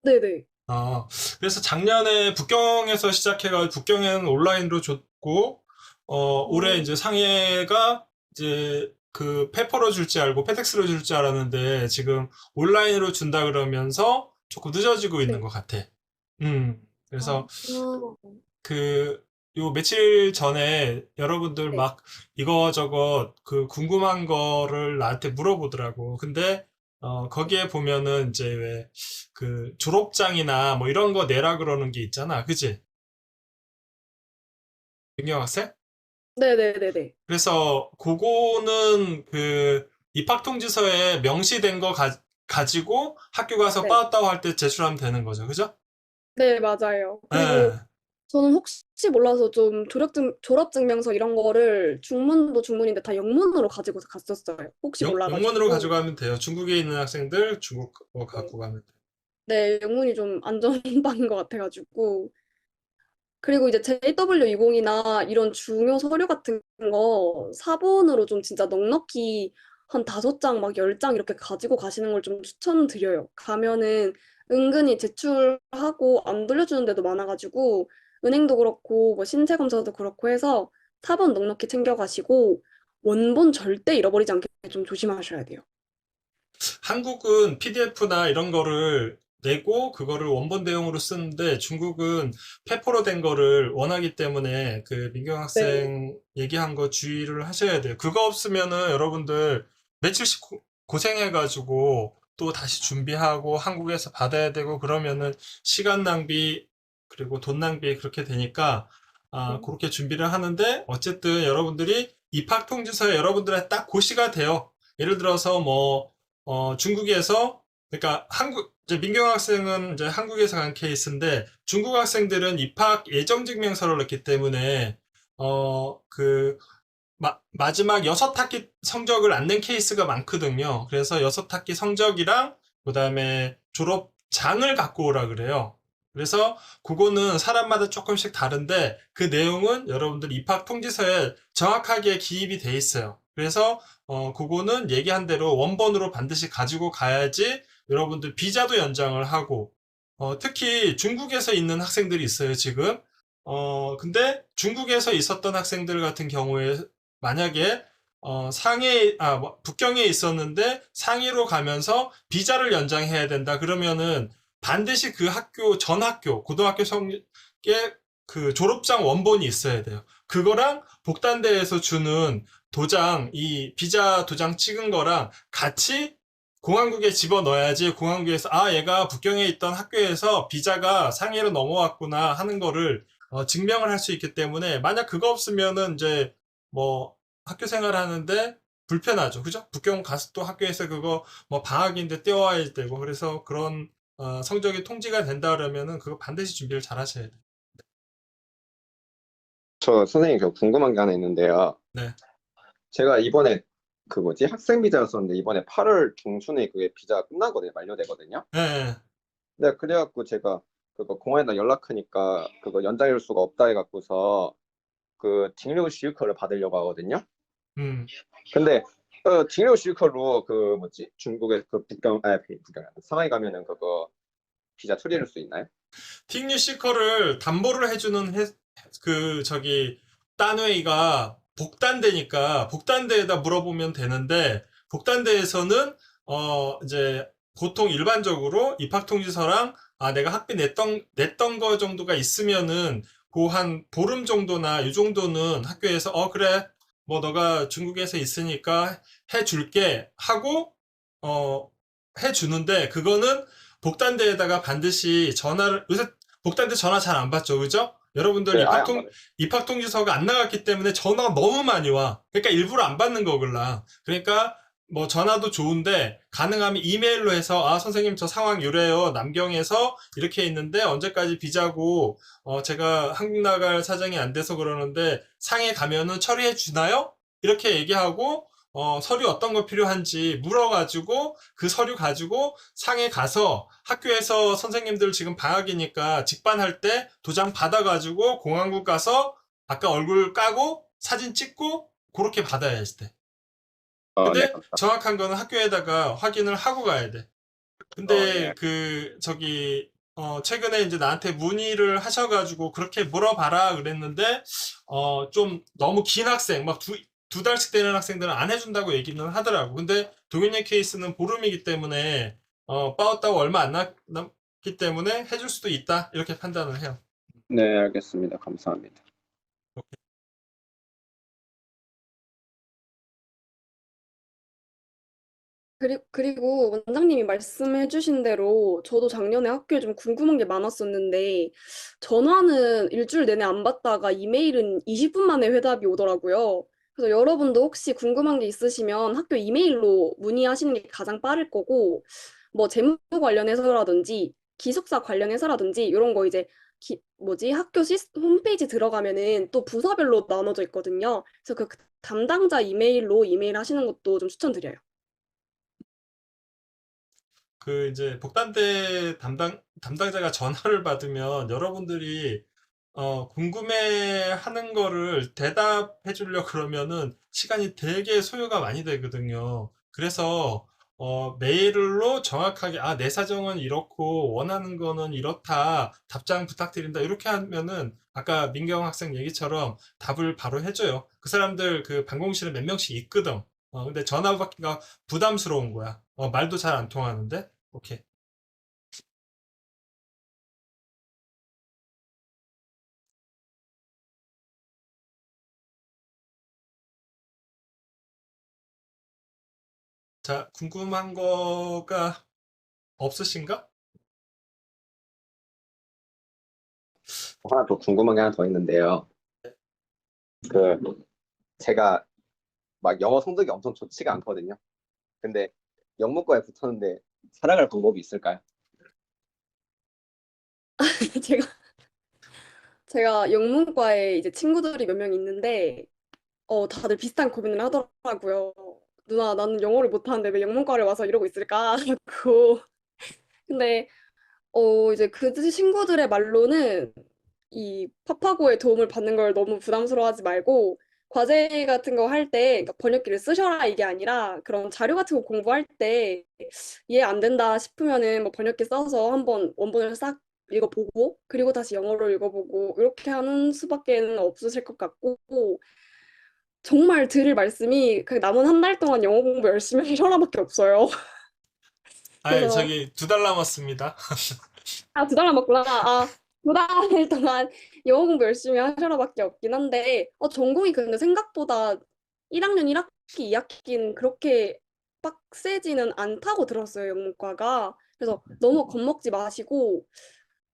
네네. 어, 그래서 작년에 북경에서 시작해가지고 북경에는 온라인으로 줬고, 올해 어, 이제 상해가 이제 그 페퍼로 줄지 알고 페덱스로 줄 줄 알았는데 지금 온라인으로 준다 그러면서 조금 늦어지고 있는 네. 것 같아. 음, 아, 그래서 그, 요 며칠 전에 여러분들 네. 막 이거저거 그 궁금한 거를 나한테 물어보더라고. 근데, 거기에 보면은 이제 왜 그 졸업장이나 뭐 이런 거 내라 그러는 게 있잖아. 그지? 민경 학생? 네네네네. 그래서 그거는 그 입학 통지서에 명시된 거 가지고 학교 가서 네. 빠졌다고 할 때 제출하면 되는 거죠. 그죠? 네, 맞아요. 그리고 예. 저는 혹시 몰라서 좀 졸업증명서 이런 거를 중문도 중문인데 다 영문으로 가지고 갔었어요. 혹시 영문으로 몰라가지고. 가져가면 돼요. 중국에 있는 학생들 중국어 네. 갖고 가면 돼요. 네, 영문이 좀 안전빵인 것 같아가지고. 그리고 이제 JW20이나 이런 중요 서류 같은 거 사본으로 좀 진짜 넉넉히 한 5장, 막 10장 이렇게 가지고 가시는 걸 좀 추천드려요. 가면은 은근히 제출하고 안 돌려주는 데도 많아가지고 은행도 그렇고 뭐 신체 검사도 그렇고 해서 사본 넉넉히 챙겨가시고 원본 절대 잃어버리지 않게 좀 조심하셔야 돼요. 한국은 PDF나 이런 거를 내고 그거를 원본 대용으로 쓰는데 중국은 페퍼로 된 거를 원하기 때문에 그 민경 네. 학생 얘기한 거 주의를 하셔야 돼요. 그거 없으면은 여러분들 며칠씩 고생해가지고 또 다시 준비하고 한국에서 받아야 되고 그러면은 시간 낭비 그리고 돈 낭비 그렇게 되니까 네. 그렇게 준비를 하는데 어쨌든 여러분들이 입학 통지서에 여러분들의 딱 고시가 돼요. 예를 들어서 뭐 중국에서, 그러니까 이제 민경 학생은 이제 한국에서 간 케이스인데, 중국 학생들은 입학 예정 증명서를 냈기 때문에, 마지막 6학기 성적을 안 낸 케이스가 많거든요. 그래서 6학기 성적이랑, 그 다음에 졸업장을 갖고 오라 그래요. 그래서 그거는 사람마다 조금씩 다른데 그 내용은 여러분들 입학 통지서에 정확하게 기입이 돼 있어요. 그래서 그거는 얘기한 대로 원본으로 반드시 가지고 가야지 여러분들 비자도 연장을 하고 특히 중국에서 있는 학생들이 있어요, 지금. 근데 중국에서 있었던 학생들 같은 경우에 만약에 북경에 있었는데 상해로 가면서 비자를 연장해야 된다. 그러면은 반드시 그 전 학교, 고등학교 성적에 그 졸업장 원본이 있어야 돼요. 그거랑 복단대에서 주는 도장, 이 비자 도장 찍은 거랑 같이 공항국에 집어 넣어야지 공항국에서 얘가 북경에 있던 학교에서 비자가 상해로 넘어왔구나 하는 거를 증명을 할 수 있기 때문에 만약 그거 없으면은 이제 뭐 학교 생활하는데 불편하죠. 그죠? 북경 가서 또 학교에서 그거 뭐 방학인데 떼어와야 되고 그래서 그런 성적이 통지가 된다 그러면은 그거 반드시 준비를 잘 하셔야 돼요. 저 선생님 저 궁금한 게 하나 있는데요. 네. 제가 이번에 그 뭐지? 학생 비자였었는데 이번에 8월 중순에 그게 비자가 끝나거든요. 만료되거든요. 네. 네, 그래갖고 제가 그거 공항에다 연락하니까 그거 연장일 수가 없다 해갖고서 그 징류 시유커를 받으려고 하거든요. 음. 근데 징류 시유커로 그 뭐지? 중국에 그 북경 상하이 가면은 그거 비자 처리할 수 있나요? 틱뉴 시커를 담보를 해주는 딴웨이가 복단대니까 복단대에다 물어보면 되는데 복단대에서는 이제 보통 일반적으로 입학통지서랑 내가 학비 냈던 거 정도가 있으면은 그 한 보름 정도나 이 정도는 학교에서 그래 뭐 너가 중국에서 있으니까 해줄게 하고 어 해주는데 그거는 복단대에다가 반드시 요새 복단대 전화 잘 안 받죠, 그죠? 여러분들 네, 아예 안 받아요. 입학 통지서가 안 나갔기 때문에 전화가 너무 많이 와. 그러니까 일부러 안 받는 거글라. 그러니까 뭐 전화도 좋은데 가능하면 이메일로 해서 아 선생님 저 상황 이래요. 남경에서 이렇게 있는데 언제까지 비자고 제가 한국 나갈 사정이 안 돼서 그러는데 상해 가면은 처리해 주나요? 이렇게 얘기하고 서류 어떤 거 필요한지 물어가지고 그 서류 가지고 상해 가서 학교에서 선생님들 지금 방학이니까 직반할 때 도장 받아가지고 공항국 가서 아까 얼굴 까고 사진 찍고 그렇게 받아야 돼. 네, 근데 감사합니다. 정확한 거는 학교에다가 확인을 하고 가야 돼. 근데 네. 최근에 이제 나한테 문의를 하셔가지고 그렇게 물어봐라 그랬는데, 좀 너무 긴 학생, 막 두 달씩 되는 학생들은 안 해준다고 얘기는 하더라고. 근데 동현이 케이스는 보름이기 때문에, 빠졌다고 얼마 안 남기 때문에 해줄 수도 있다. 이렇게 판단을 해요. 네, 알겠습니다. 감사합니다. 그리고 원장님이 말씀해주신 대로 저도 작년에 학교에 좀 궁금한 게 많았었는데 전화는 일주일 내내 안 받다가 이메일은 20분 만에 회답이 오더라고요. 그래서 여러분도 혹시 궁금한 게 있으시면 학교 이메일로 문의하시는 게 가장 빠를 거고 뭐 재무 관련해서라든지 기숙사 관련해서라든지 이런 거 이제 학교 홈페이지 들어가면은 또 부서별로 나눠져 있거든요. 그래서 그 담당자 이메일로 이메일 하시는 것도 좀 추천드려요. 이제 복단대 담당자가 전화를 받으면 여러분들이 궁금해하는 거를 대답해 주려고 그러면은 시간이 되게 소요가 많이 되거든요. 그래서 메일로 정확하게 내 사정은 이렇고 원하는 거는 이렇다. 답장 부탁드린다. 이렇게 하면은 아까 민경 학생 얘기처럼 답을 바로 해줘요. 그 사람들 그办公실에 몇 명씩 있거든. 근데 전화 받기가 부담스러운 거야. 말도 잘 안 통하는데. 오케이. 자, 궁금한 거가 없으신가? 하나 더 궁금한 게 하나 더 있는데요. 그 제가 막 영어 성적이 엄청 좋지가 않거든요. 근데 영문과에 붙었는데 살아갈 방법이 있을까요? 제가 제가 영문과에 이제 친구들이 몇 명 있는데 다들 비슷한 고민을 하더라고요. 누나, 나는 영어를 못하는데 왜 영문과를 와서 이러고 있을까? 하고. 근데 이제 그 친구들의 말로는 이 파파고의 도움을 받는 걸 너무 부담스러워하지 말고 과제 같은 거 할 때 그러니까 번역기를 쓰셔라 이게 아니라 그런 자료 같은 거 공부할 때 이해 안 된다 싶으면은 뭐 번역기 써서 한번 원본을 싹 읽어보고 그리고 다시 영어로 읽어보고 이렇게 하는 수밖에는 없으실 것 같고 정말 드릴 말씀이 그 남은 한 달 동안 영어 공부 열심히 하셔라밖에 없어요. 그래서 저기 2달 남았습니다. 두 달 남았구나. 두 달 동안 영어 공부 열심히 하셔라밖에 없긴 한데 전공이 근데 생각보다 1학년 1학기, 2학기는 그렇게 빡세지는 않다고 들었어요, 영문과가. 그래서 너무 겁먹지 마시고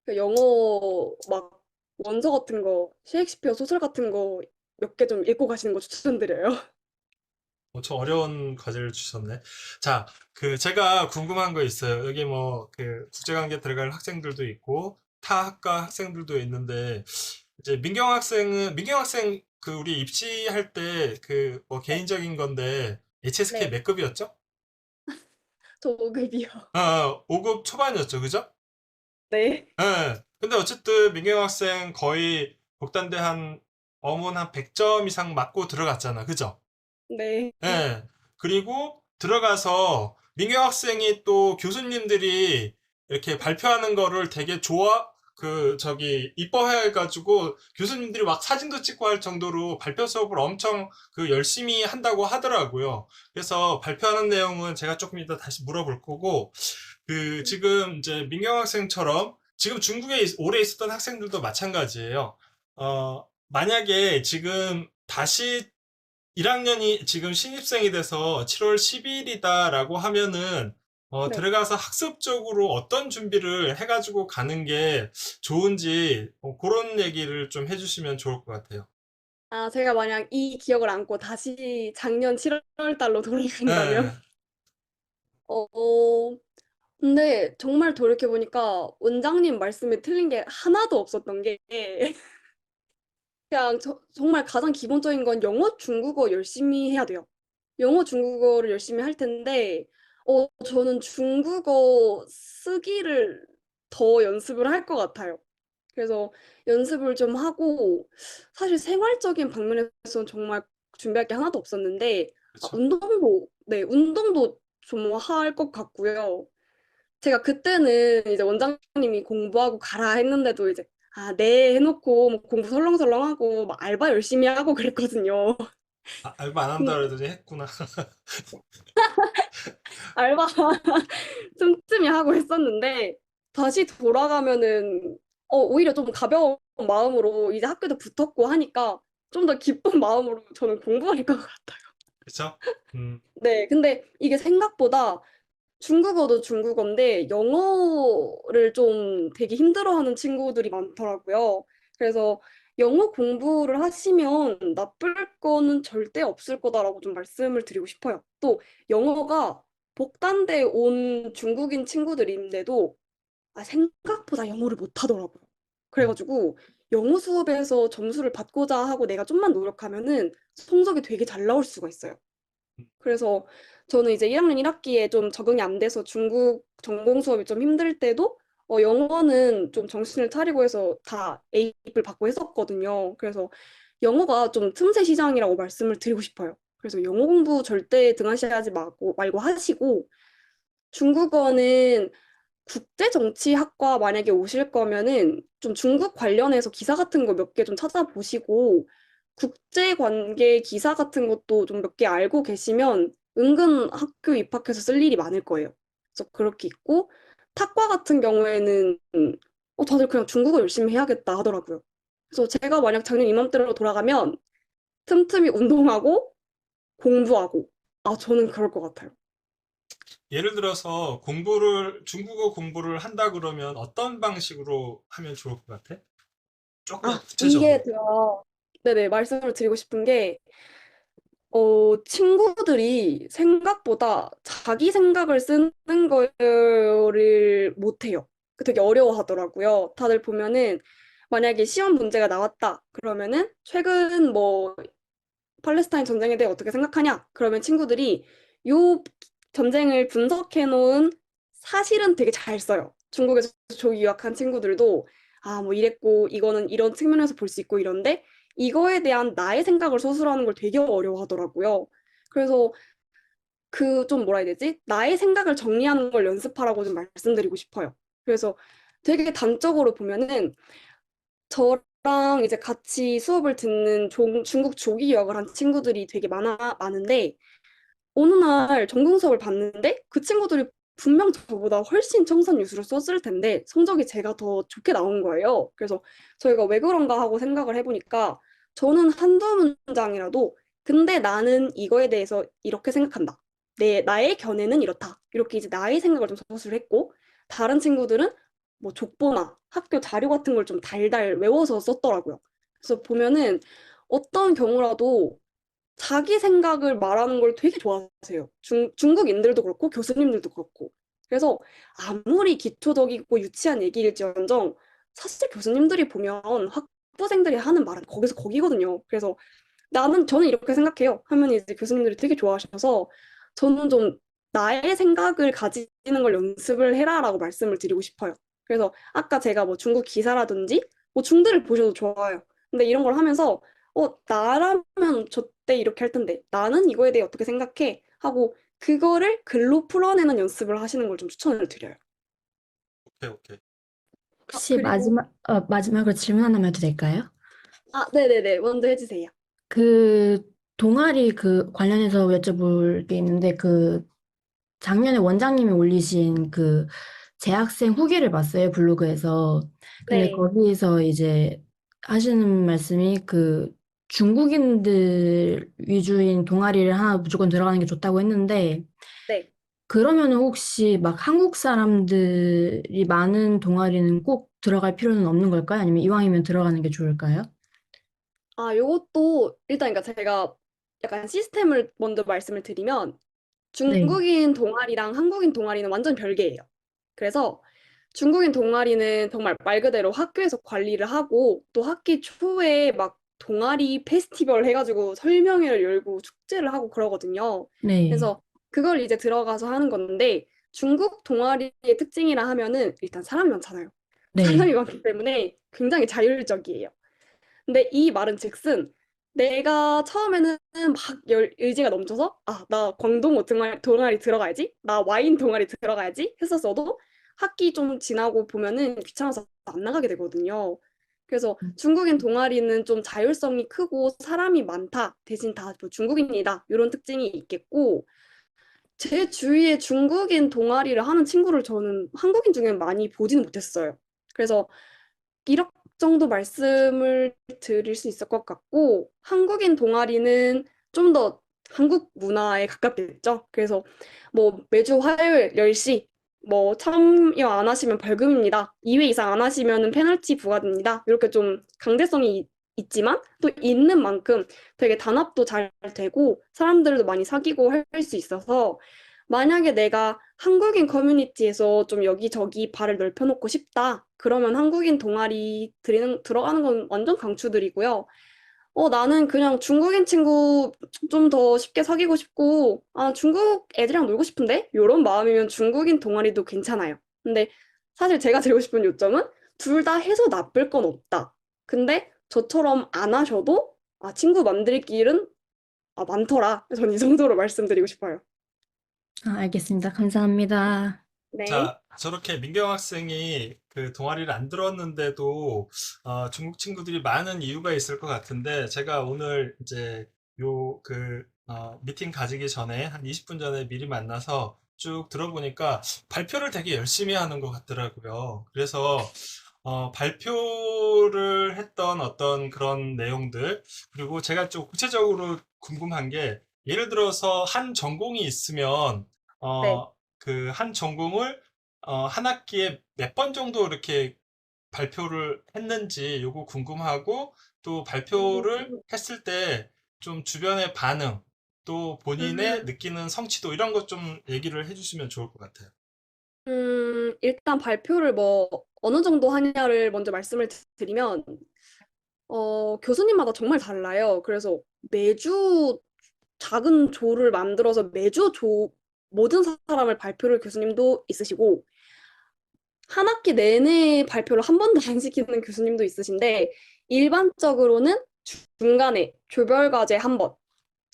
그 영어 막 원서 같은 거, 셰익스피어 소설 같은 거 몇 개 좀 읽고 가시는 거 추천드려요. 엄청 어려운 과제를 주셨네. 자, 제가 궁금한 거 있어요. 여기 국제관계 들어갈 학생들도 있고, 타 학과 학생들도 있는데, 이제 민경 학생 우리 입시할 때 개인적인 건데, HSK 네, 몇 급이었죠? 저 5급이요. 5급 초반이었죠, 그죠? 네, 예. 근데 어쨌든 민경 학생 거의 복단대 한 어문 한 100점 이상 맞고 들어갔잖아, 그죠? 네. 예. 그리고 들어가서 민경 학생이 또 교수님들이 이렇게 발표하는 거를 되게 이뻐해가지고 교수님들이 막 사진도 찍고 할 정도로 발표 수업을 엄청 열심히 한다고 하더라고요. 그래서 발표하는 내용은 제가 조금 이따 다시 물어볼 거고, 지금 이제 민경 학생처럼 지금 중국에 오래 있었던 학생들도 마찬가지예요. 만약에 지금 다시 1학년이 지금 신입생이 돼서 7월 10일이다라고 하면은 네. 들어가서 학습적으로 어떤 준비를 해가지고 가는 게 좋은지 그런 얘기를 좀 해주시면 좋을 것 같아요. 제가 만약 이 기억을 안고 다시 작년 7월 달로 예. 돌아간다면 어, 근데 정말 돌이켜보니까 원장님 말씀에 틀린 게 하나도 없었던 게 그냥 정말 가장 기본적인 건 영어, 중국어 열심히 해야 돼요. 영어, 중국어를 열심히 할 텐데 저는 중국어 쓰기를 더 연습을 할 것 같아요. 그래서 연습을 좀 하고 사실 생활적인 방면에서는 정말 준비할 게 하나도 없었는데 그렇죠? 운동도 좀 할 것 같고요. 제가 그때는 이제 원장님이 공부하고 가라 했는데도 이제 네 해놓고 뭐 공부 설렁설렁하고 막 알바 열심히 하고 그랬거든요. 알바 안 한다 근데 그러더니 했구나. 알바 틈틈이 하고 했었는데 다시 돌아가면은 오히려 좀 가벼운 마음으로 이제 학교도 붙었고 하니까 좀 더 기쁜 마음으로 저는 공부할 것 같아요. 그렇죠? 네, 근데 이게 생각보다 중국어도 중국어인데 영어를 좀 되게 힘들어하는 친구들이 많더라고요. 그래서 영어 공부를 하시면 나쁠 거는 절대 없을 거다라고 좀 말씀을 드리고 싶어요. 또 영어가 복단대 온 중국인 친구들인데도 생각보다 영어를 못 하더라고요. 음, 그래가지고 영어 수업에서 점수를 받고자 하고 내가 좀만 노력하면은 성적이 되게 잘 나올 수가 있어요. 음. 그래서 저는 이제 1학년 1학기에 좀 적응이 안 돼서 중국 전공 수업이 좀 힘들 때도 영어는 좀 정신을 차리고 해서 다 A를 받고 했었거든요. 그래서 영어가 좀 틈새 시장이라고 말씀을 드리고 싶어요. 그래서 영어 공부 절대 등한시하지 말고 하시고 중국어는 국제정치학과 만약에 오실 거면은 좀 중국 관련해서 기사 같은 거 몇 개 좀 찾아보시고 국제관계 기사 같은 것도 좀 몇 개 알고 계시면 은근 학교 입학해서 쓸 일이 많을 거예요. 그래서 그렇게 있고 탁과 같은 경우에는 다들 그냥 중국어 열심히 해야겠다 하더라고요. 그래서 제가 만약 작년 이맘때로 돌아가면 틈틈이 운동하고 공부하고 저는 그럴 것 같아요. 예를 들어서 중국어 공부를 한다 그러면 어떤 방식으로 하면 좋을 것 같아? 조금 이게 구체적으로. 제가 네네 말씀을 드리고 싶은 게 친구들이 생각보다 자기 생각을 쓰는 거를 못해요. 되게 어려워하더라고요. 다들 보면은 만약에 시험 문제가 나왔다 그러면은 최근 뭐 팔레스타인 전쟁에 대해 어떻게 생각하냐? 그러면 친구들이 요 전쟁을 분석해 놓은 사실은 되게 잘 써요. 중국에서 조기 유학한 친구들도 뭐 이랬고 이거는 이런 측면에서 볼 수 있고 이런데 이거에 대한 나의 생각을 서술하는 걸 되게 어려워하더라고요. 그래서 그 좀 뭐라 해야 되지? 나의 생각을 정리하는 걸 연습하라고 좀 말씀드리고 싶어요. 그래서 되게 단적으로 보면은 저랑 이제 같이 수업을 듣는 중국 조기 유학을 한 친구들이 되게 많은데 어느 날 전공 수업을 봤는데 그 친구들이 분명 저보다 훨씬 청산 유수를 썼을 텐데 성적이 제가 더 좋게 나온 거예요. 그래서 저희가 왜 그런가 하고 생각을 해보니까 저는 한두 문장이라도 근데 나는 이거에 대해서 이렇게 생각한다. 나의 견해는 이렇다. 이렇게 이제 나의 생각을 좀 서술을 했고 다른 친구들은 뭐 족보나 학교 자료 같은 걸 좀 달달 외워서 썼더라고요. 그래서 보면은 어떤 경우라도 자기 생각을 말하는 걸 되게 좋아하세요. 중국인들도 그렇고 교수님들도 그렇고. 그래서 아무리 기초적이고 유치한 얘기일지언정 사실 교수님들이 보면 학부생들이 하는 말은 거기서 거기거든요. 그래서 저는 이렇게 생각해요. 하면 이제 교수님들이 되게 좋아하셔서 저는 좀 나의 생각을 가지는 걸 연습을 해라라고 말씀을 드리고 싶어요. 그래서 아까 제가 뭐 중국 기사라든지 뭐 중들을 보셔도 좋아요. 근데 이런 걸 하면서 나라면 저때 이렇게 할 텐데 나는 이거에 대해 어떻게 생각해? 하고 그거를 글로 풀어내는 연습을 하시는 걸 좀 추천을 드려요. 오케이, 오케이. 혹시 그리고 마지막으로 질문 하나만 해도 될까요? 네네네. 먼저 해주세요. 그 동아리 그 관련해서 여쭤볼 게 있는데 작년에 원장님이 올리신 그 재학생 후기를 봤어요, 블로그에서. 근데 네. 거기서 이제 하시는 말씀이 중국인들 위주인 동아리를 하나 무조건 들어가는 게 좋다고 했는데, 네. 그러면 혹시 막 한국 사람들이 많은 동아리는 꼭 들어갈 필요는 없는 걸까요? 아니면 이왕이면 들어가는 게 좋을까요? 요것도 일단 그러니까 제가 약간 시스템을 먼저 말씀을 드리면 네. 중국인 동아리랑 한국인 동아리는 완전 별개예요. 그래서 중국인 동아리는 정말 말 그대로 학교에서 관리를 하고 또 학기 초에 막 동아리 페스티벌 해가지고 설명회를 열고 축제를 하고 그러거든요. 네. 그래서 그걸 이제 들어가서 하는 건데 중국 동아리의 특징이라 하면은 일단 사람이 많잖아요. 사람이 네. 많기 때문에 굉장히 자율적이에요. 근데 이 말은 즉슨 내가 처음에는 막 의지가 넘쳐서 아, 나 광동어 동아리 들어가야지. 나 와인 동아리 들어가야지 했었어도 학기 좀 지나고 보면은 귀찮아서 안 나가게 되거든요. 그래서 중국인 동아리는 좀 자율성이 크고 사람이 많다. 대신 다뭐 중국인이다. 이런 특징이 있겠고 제 주위에 중국인 동아리를 하는 친구를 저는 한국인 중에 많이 보지는 못했어요. 그래서 이렇게 정도 말씀을 드릴 수 있을 것 같고, 한국인 동아리는 좀 더 한국 문화에 가깝겠죠. 그래서 뭐 매주 화요일 10시, 뭐 참여 안 하시면 벌금입니다. 2회 이상 안 하시면 페널티 부과됩니다. 이렇게 좀 강제성이 있지만 또 있는 만큼 되게 단합도 잘 되고 사람들도 많이 사귀고 할 수 있어서 만약에 내가 한국인 커뮤니티에서 좀 여기저기 발을 넓혀놓고 싶다. 그러면 한국인 동아리 들어가는 건 완전 강추드리고요. 나는 그냥 중국인 친구 좀 더 쉽게 사귀고 싶고, 아, 중국 애들이랑 놀고 싶은데? 이런 마음이면 중국인 동아리도 괜찮아요. 근데 사실 제가 드리고 싶은 요점은 둘 다 해서 나쁠 건 없다. 근데 저처럼 안 하셔도 아, 친구 만들 길은 많더라. 전 이 정도로 말씀드리고 싶어요. 아, 알겠습니다. 감사합니다. 네. 자, 저렇게 민경 학생이 그 동아리를 안 들었는데도 중국 친구들이 많은 이유가 있을 것 같은데 제가 오늘 이제 미팅 가지기 전에 한 20분 전에 미리 만나서 쭉 들어보니까 발표를 되게 열심히 하는 것 같더라고요. 그래서 발표를 했던 어떤 그런 내용들, 그리고 제가 좀 구체적으로 궁금한 게 예를 들어서 한 전공이 있으면 네. 그 한 전공을 한 학기에 몇 번 정도 이렇게 발표를 했는지 요거 궁금하고 또 발표를 음, 했을 때 좀 주변의 반응 또 본인의 음, 느끼는 성취도 이런 것 좀 얘기를 해주시면 좋을 것 같아요. 일단 발표를 뭐 어느 정도 하냐를 먼저 말씀을 드리면 교수님마다 정말 달라요. 그래서 매주 작은 조를 만들어서 매주 모든 사람을 발표를 교수님도 있으시고 한 학기 내내 발표를 한 번도 안 시키는 교수님도 있으신데 일반적으로는 중간에 조별 과제 한 번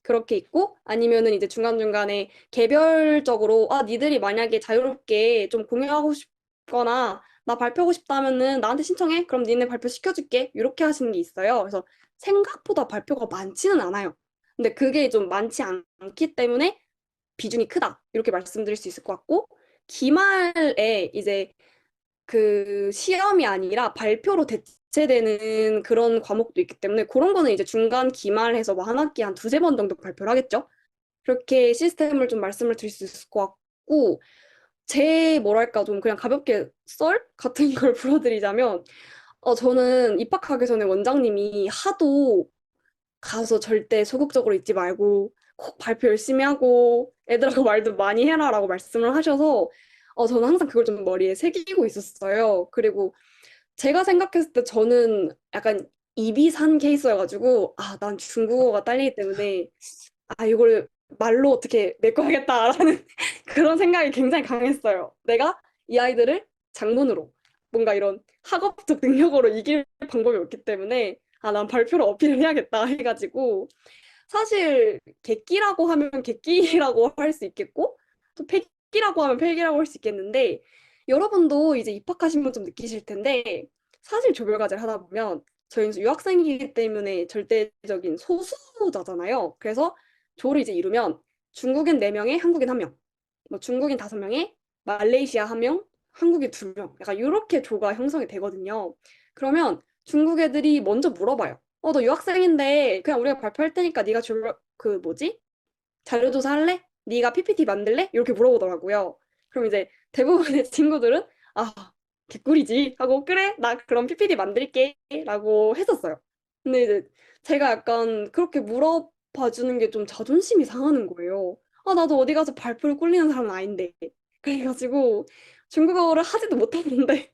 그렇게 있고 아니면은 이제 중간중간에 개별적으로 니들이 만약에 자유롭게 좀 공유하고 싶거나 나 발표하고 싶다면은 나한테 신청해. 그럼 니네 발표 시켜줄게. 이렇게 하시는 게 있어요. 그래서 생각보다 발표가 많지는 않아요. 근데 그게 좀 많지 않기 때문에 비중이 크다. 이렇게 말씀드릴 수 있을 것 같고 기말에 이제 그 시험이 아니라 발표로 대체되는 그런 과목도 있기 때문에 그런 거는 이제 중간 기말해서 뭐 한 학기 한 두세 번 정도 발표를 하겠죠. 그렇게 시스템을 좀 말씀을 드릴 수 있을 것 같고 제 뭐랄까 좀 그냥 가볍게 썰 같은 걸 풀어드리자면 저는 입학하기 전에 원장님이 하도 가서 절대 소극적으로 있지 말고 꼭 발표 열심히 하고 애들하고 말도 많이 해라라고 말씀을 하셔서 저는 항상 그걸 좀 머리에 새기고 있었어요. 그리고 제가 생각했을 때 저는 약간 입이 산 케이스여가지고 난 중국어가 딸리기 때문에 이걸 말로 어떻게 메꿔야겠다라는 그런 생각이 굉장히 강했어요. 내가 이 아이들을 장문으로 뭔가 이런 학업적 능력으로 이길 방법이 없기 때문에 난 발표로 어필을 해야겠다 해가지고 사실 객기라고 하면 객기라고 할 수 있겠고 또 필기라고 하면 필기라고 할 수 있겠는데 여러분도 이제 입학하시면 좀 느끼실 텐데 사실 조별과제를 하다 보면 저희는 유학생이기 때문에 절대적인 소수자잖아요. 그래서 조를 이제 이루면 중국인 4명에 한국인 1명, 뭐 중국인 5명에 말레이시아 1명, 한국인 2명, 약간 이렇게 조가 형성이 되거든요. 그러면 중국 애들이 먼저 물어봐요. 너 유학생인데 그냥 우리가 발표할 테니까 네가 그 뭐지? 자료조사 할래? 네가 PPT 만들래? 이렇게 물어보더라고요. 그럼 이제 대부분의 친구들은 개꿀이지 하고 그래 나 그럼 PPT 만들게 라고 했었어요. 근데 이제 제가 약간 그렇게 물어봐 주는 게 좀 자존심이 상하는 거예요. 나도 어디 가서 발표를 꿀리는 사람은 아닌데. 그래가지고 중국어를 하지도 못하는데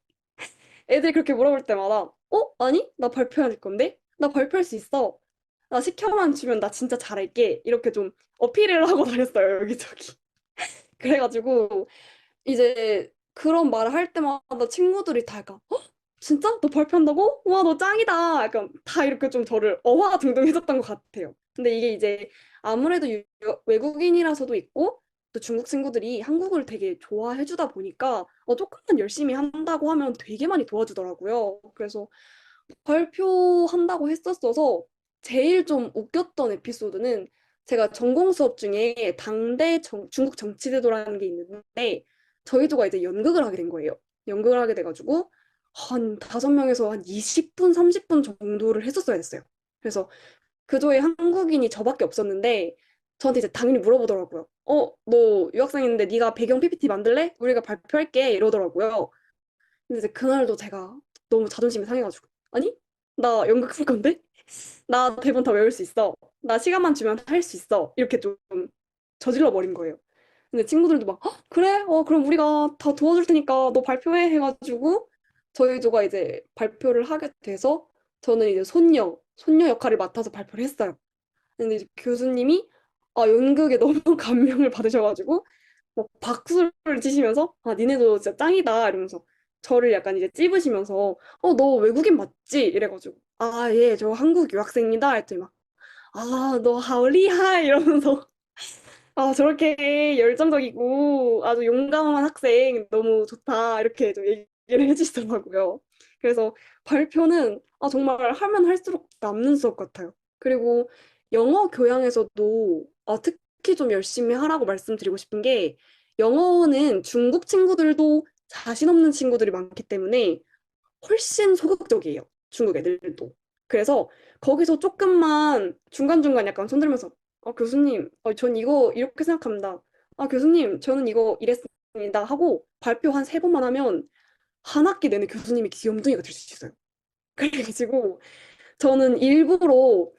애들이 그렇게 물어볼 때마다 아니? 나 발표해야 될 건데? 나 발표할 수 있어. 나 시켜만 주면 나 진짜 잘할게. 이렇게 좀 어필을 하고 다녔어요, 여기저기. 그래가지고 이제 그런 말을 할 때마다 친구들이 다 약간 진짜? 너 발표한다고? 와, 너 짱이다. 약간 다 이렇게 좀 저를 어화둥둥해줬던 것 같아요. 근데 이게 이제 아무래도 외국인이라서도 있고 또 중국 친구들이 한국어를 되게 좋아해주다 보니까 조금만 열심히 한다고 하면 되게 많이 도와주더라고요. 그래서 발표한다고 했었어서 제일 좀 웃겼던 에피소드는 제가 전공 수업 중에 중국 정치제도라는 게 있는데 저희 조가 이제 연극을 하게 된 거예요. 연극을 하게 돼가지고 한 5명에서 한 20분, 30분 정도를 했었어야 됐어요. 그래서 그 조에 한국인이 저밖에 없었는데 저한테 이제 당연히 물어보더라고요. 너 유학생인데 네가 배경 PPT 만들래? 우리가 발표할게 이러더라고요. 근데 이제 그날도 제가 너무 자존심이 상해가지고 아니? 나 연극 할 건데? 나 대본 다 외울 수 있어. 나 시간만 주면 할 수 있어. 이렇게 좀 저질러 버린 거예요. 근데 친구들도 막 그래? 그럼 우리가 다 도와줄 테니까 너 발표해 해가지고 저희 조가 이제 발표를 하게 돼서 저는 이제 손녀 역할을 맡아서 발표를 했어요. 근데 이제 교수님이 연극에 너무 감명을 받으셔가지고 막 박수를 치시면서 니네도 진짜 짱이다 이러면서 저를 약간 이제 찝으시면서 너 외국인 맞지? 이래가지고 예, 저 한국 유학생이다 했더니 막 너 하오리하 이러면서 저렇게 열정적이고 아주 용감한 학생 너무 좋다 이렇게 좀 얘기를 해주시더라고요. 그래서 발표는 정말 하면 할수록 남는 수업 같아요. 그리고 영어 교양에서도 특히 좀 열심히 하라고 말씀드리고 싶은 게 영어는 중국 친구들도 자신 없는 친구들이 많기 때문에 훨씬 소극적이에요. 중국 애들도. 그래서 거기서 조금만 중간중간 약간 손들면서 교수님, 전 이거 이렇게 생각합니다. 교수님, 저는 이거 이랬습니다. 하고 발표 한 3번만 하면 한 학기 내내 교수님이 귀염둥이가 될 수 있어요. 그래가지고 저는 일부러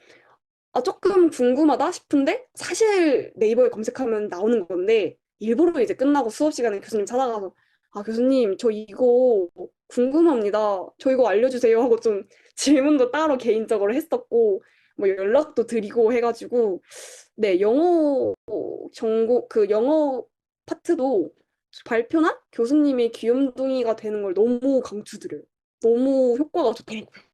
조금 궁금하다 싶은데 사실 네이버에 검색하면 나오는 건데 일부러 이제 끝나고 수업 시간에 교수님 찾아가서 교수님 저 이거 궁금합니다. 저 이거 알려주세요 하고 좀 질문도 따로 개인적으로 했었고 뭐 연락도 드리고 해가지고 네 영어 전공 그 영어 파트도 발표나 교수님이 귀염둥이가 되는 걸 너무 강추드려요. 너무 효과가 좋더라고요.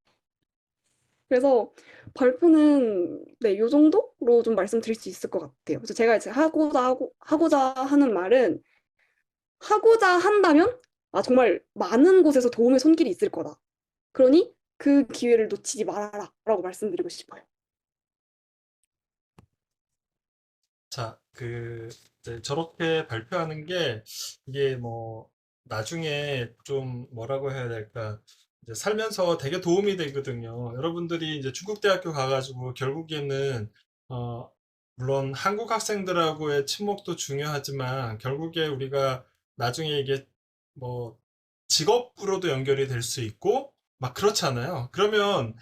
그래서 발표는 네, 요 정도로 좀 말씀드릴 수 있을 것 같아요. 그래서 제가 이제 하고자 하는 말은 하고자 한다면 정말 많은 곳에서 도움의 손길이 있을 거다. 그러니 그 기회를 놓치지 말아라라고 말씀드리고 싶어요. 자, 이제 저렇게 발표하는 게 이게 뭐 나중에 좀 뭐라고 해야 될까? 이제 살면서 되게 도움이 되거든요. 여러분들이 이제 중국 대학교 가가지고 결국에는 어, 물론 한국 학생들하고의 친목도 중요하지만 결국에 우리가 나중에 이게 뭐 직업으로도 연결이 될 수 있고 막 그렇잖아요. 그러면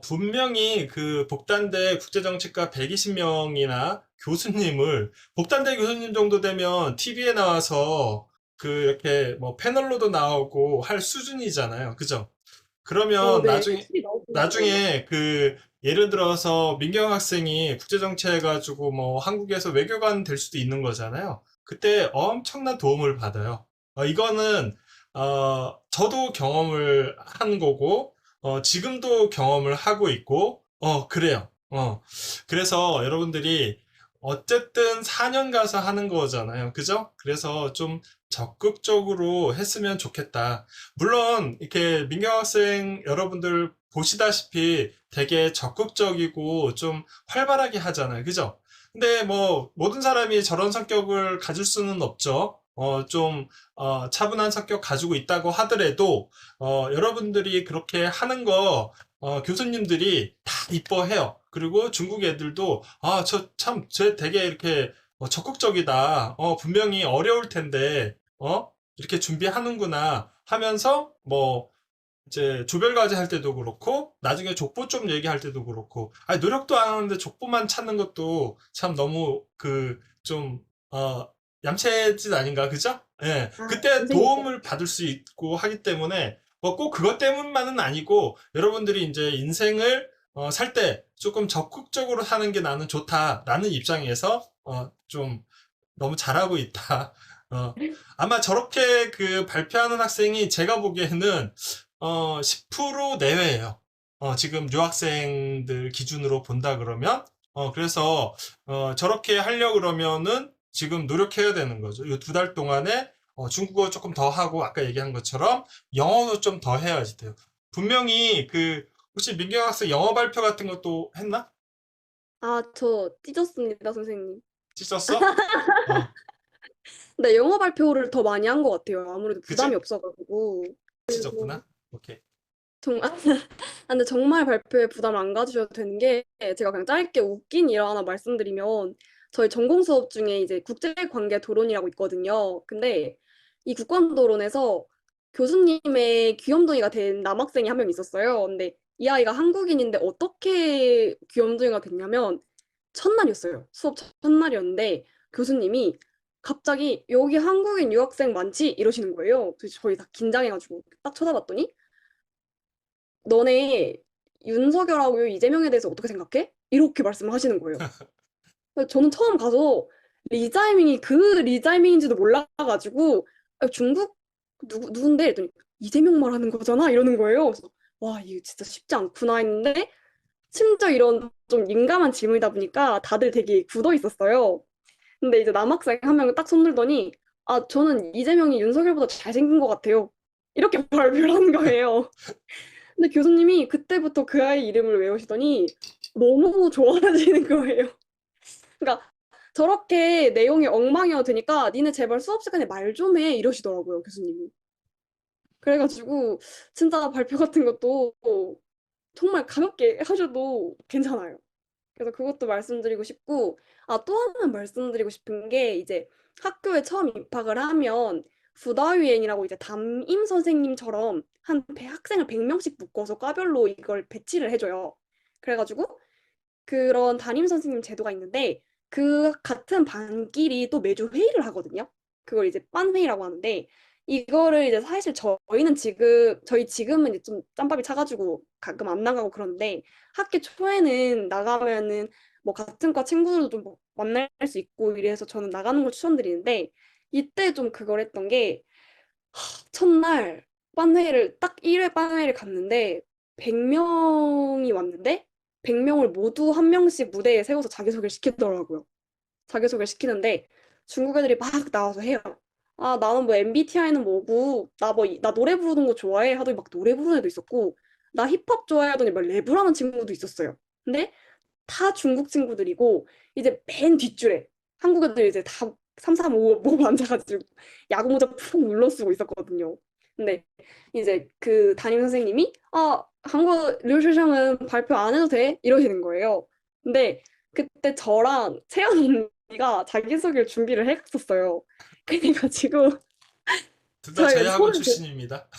분명히 그 복단대 국제정치과 120명이나 교수님을, 복단대 교수님 정도 되면 TV에 나와서 이렇게 뭐 패널로도 나오고 할 수준이잖아요. 그죠? 그러면 네, TV 나오신다고요. 나중에 예를 들어서 민경 학생이 국제정치 해가지고 뭐 한국에서 외교관 될 수도 있는 거잖아요. 그때 엄청난 도움을 받아요. 이거는, 저도 경험을 한 거고, 지금도 경험을 하고 있고, 그래요. 그래서 여러분들이 어쨌든 4년 가서 하는 거잖아요. 그죠? 그래서 좀 적극적으로 했으면 좋겠다. 물론 이렇게 민경 학생 여러분들 보시다시피 되게 적극적이고 좀 활발하게 하잖아요. 그죠? 근데 뭐 모든 사람이 저런 성격을 가질 수는 없죠. 차분한 성격 가지고 있다고 하더라도 여러분들이 그렇게 하는 거 교수님들이 다 이뻐해요. 그리고 중국 애들도 쟤 되게 이렇게 적극적이다. 분명히 어려울 텐데 이렇게 준비하는구나 하면서 뭐 이제 조별과제 할 때도 그렇고 나중에 족보 좀 얘기할 때도 그렇고 아니 노력도 안 하는데 족보만 찾는 것도 참 너무 그 좀 얌체짓 아닌가 그죠? 예. 아, 그때 선생님. 도움을 받을 수 있고 하기 때문에 뭐 꼭 그것 때문만은 아니고 여러분들이 이제 인생을 살 때 조금 적극적으로 사는 게 나는 좋다라는 입장에서 좀 너무 잘하고 있다. 아마 저렇게 그 발표하는 학생이 제가 보기에는 10% 내외예요. 지금 유학생들 기준으로 본다 그러면 그래서 저렇게 하려고 그러면은 지금 노력해야 되는 거죠. 이 2달 동안에 중국어 조금 더 하고 아까 얘기한 것처럼 영어도 좀 더 해야지 돼요. 분명히 그 혹시 민경 학생 영어 발표 같은 것도 했나? 아, 저 찢었습니다, 선생님. 찢었어? 어, 근데 영어 발표를 더 많이 한 것 같아요. 아무래도 부담이 그치? 없어가지고. 그리고 찢었구나. 오케이. 정말, 근데 정말 발표에 부담 안 가지셔도 되는 게 제가 그냥 짧게 웃긴 일 하나 말씀드리면 저희 전공 수업 중에 이제 국제관계 도론이라고 있거든요. 근데 이 국관도론에서 교수님의 귀염둥이가 된 남학생이 한 명 있었어요. 근데 이 아이가 한국인인데 어떻게 귀염둥이가 됐냐면 첫날이었어요. 수업 첫날이었는데 교수님이 갑자기 여기 한국인 유학생 많지? 이러시는 거예요. 그래서 저희 다 긴장해가지고 딱 쳐다봤더니 너네 윤석열하고 이재명에 대해서 어떻게 생각해? 이렇게 말씀을 하시는 거예요. 그래서 저는 처음 가서 리자이밍이 그 리자이밍인지도 몰라가지고 중국 누군데? 이랬더니 이재명 말하는 거잖아? 이러는 거예요. 그래서 와, 이거 진짜 쉽지 않구나 했는데 심지어 이런 좀 민감한 질문이다 보니까 다들 되게 굳어 있었어요. 근데 이제 남학생 한 명이 딱 손들더니 아, 저는 이재명이 윤석열보다 잘생긴 것 같아요. 이렇게 발표를 하는 거예요. 근데 교수님이 그때부터 그 아이 이름을 외우시더니 너무 좋아하시는 거예요. 그러니까 저렇게 내용이 엉망이어도 되니까 니네 제발 수업 시간에 말 좀 해 이러시더라고요, 교수님이. 그래가지고 진짜 발표 같은 것도 정말 가볍게 하셔도 괜찮아요. 그래서 그것도 말씀드리고 싶고, 아, 또 하나 말씀드리고 싶은 게 이제 학교에 처음 입학을 하면 부다위엔이라고 이제 담임 선생님처럼 한 학생을 100명씩 묶어서 과별로 이걸 배치를 해줘요. 그래가지고 그런 담임 선생님 제도가 있는데 그 같은 반끼리 또 매주 회의를 하거든요. 그걸 이제 반 회의라고 하는데 이거를 이제 사실 저희 지금은 이제 좀 짬밥이 차가지고 가끔 안 나가고 그러는데 학기 초에는 나가면은 뭐 같은 과 친구들도 좀 만날 수 있고 이래서 저는 나가는 걸 추천드리는데 이때 좀 그걸 했던 게 첫날 빤회를 딱 1회 빤회를 갔는데 100명이 왔는데 100명을 모두 한 명씩 무대에 세워서 자기소개를 시키더라고요. 자기소개를 시키는데 중국 애들이 막 나와서 해요. 아, 나는 뭐 MBTI는 뭐고, 나 노래 부르는 거 좋아해 하더니 막 노래 부르는 애도 있었고, 나 힙합 좋아해 하더니 막 랩을 하는 친구도 있었어요. 근데 다 중국 친구들이고, 이제 맨 뒷줄에 한국 애들 이제 다 335 모고 앉아가지고 야구 모자 푹 눌러 쓰고 있었거든요. 근데 이제 그 담임 선생님이 한국 류슈샹은 발표 안 해도 돼? 이러시는 거예요. 근데 그때 저랑 채연 언니가 자기소개를 준비를 해갔었어요. 그래가지고 둘 다 저희 저희 학원 손을 출신입니다.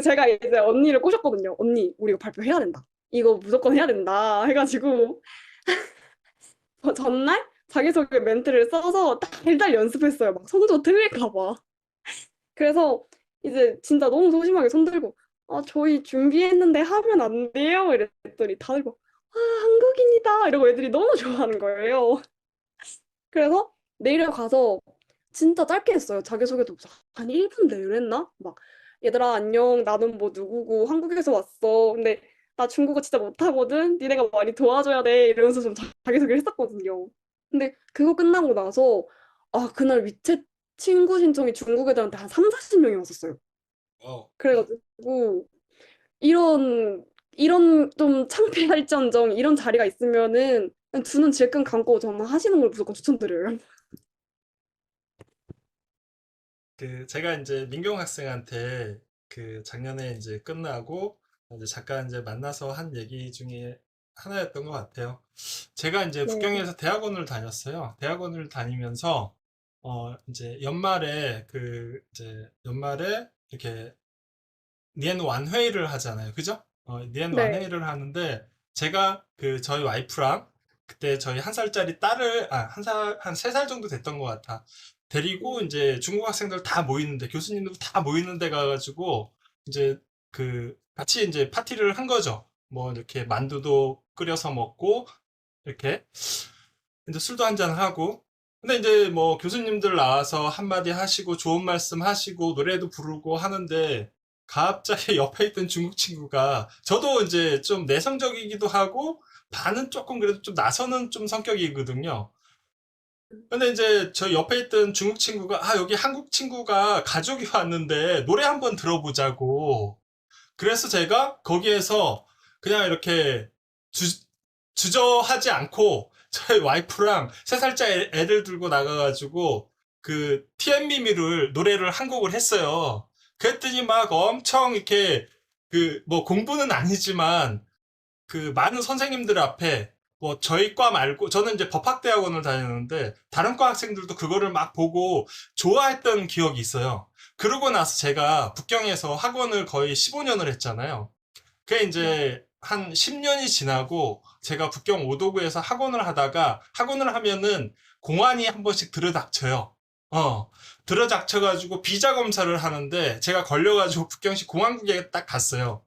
제가 이제 언니를 꼬셨거든요. 언니, 우리 이거 발표해야 된다. 이거 무조건 해야 된다. 해가지고 전날 자기소개 멘트를 써서 딱 달달 연습했어요. 막 성조 틀릴까 봐. 그래서 이제 진짜 너무 소심하게 손들고 저희 준비했는데 하면 안 돼요? 이랬더니 다들 막 한국인이다 이러고 애들이 너무 좋아하는 거예요. 그래서 내려가서 진짜 짧게 했어요. 자기소개도 한 1분 내로 했나? 막 얘들아 안녕 나는 뭐 누구고 한국에서 왔어. 근데 나 중국어 진짜 못하거든. 니네가 많이 도와줘야 돼. 이러면서 좀 자기소개를 했었거든요. 근데 그거 끝나고 나서 그날 위챗 친구 신청이 중국 애들한테 한 3, 40명이 왔었어요. 와우. 그래가지고 이런 좀 창피할지언정 이런 자리가 있으면은 그냥 두 눈 질끈 감고 정말 하시는 걸 무조건 추천드려요. 그 제가 이제 민경 학생한테 그 작년에 이제 끝나고 이제 잠깐 이제 만나서 한 얘기 중에 하나였던 것 같아요. 제가 이제 네. 북경에서 대학원을 다녔어요. 대학원을 다니면서 이제 연말에 이렇게 니엔 완회의를 하잖아요. 그죠? 니엔 네. 완회의를 하는데 제가 그 저희 와이프랑 그때 저희 1살짜리 딸을 한 3살 정도 됐던 것 같아. 데리고 이제 중국 학생들 다 모이는데 교수님들 다 모이는 데 가가지고 이제 그 같이 이제 파티를 한 거죠. 뭐 이렇게 만두도 끓여서 먹고 이렇게 이제 술도 한잔 하고 근데 이제 뭐 교수님들 나와서 한마디 하시고 좋은 말씀 하시고 노래도 부르고 하는데 갑자기 옆에 있던 중국 친구가 저도 이제 좀 내성적이기도 하고 반은 조금 그래도 좀 나서는 좀 성격이거든요. 근데 이제 저 옆에 있던 중국 친구가 여기 한국 친구가 가족이 왔는데 노래 한번 들어보자고 그래서 제가 거기에서 그냥 이렇게 주저하지 않고 저희 와이프랑 3살짜리 애들 들고 나가가지고 그 TM미미를 노래를 한 곡을 했어요. 그랬더니 막 엄청 이렇게 그 뭐 공부는 아니지만 그 많은 선생님들 앞에 뭐 저희 과 말고 저는 이제 법학대학원을 다녔는데 다른 과 학생들도 그거를 막 보고 좋아했던 기억이 있어요. 그러고 나서 제가 북경에서 학원을 거의 15년을 했잖아요. 그게 이제 한 10년이 지나고 제가 북경 오도구에서 학원을 하다가 학원을 하면은 공안이 한 번씩 들어닥쳐요. 들어닥쳐가지고 비자 검사를 하는데 제가 걸려가지고 북경시 공안국에 딱 갔어요.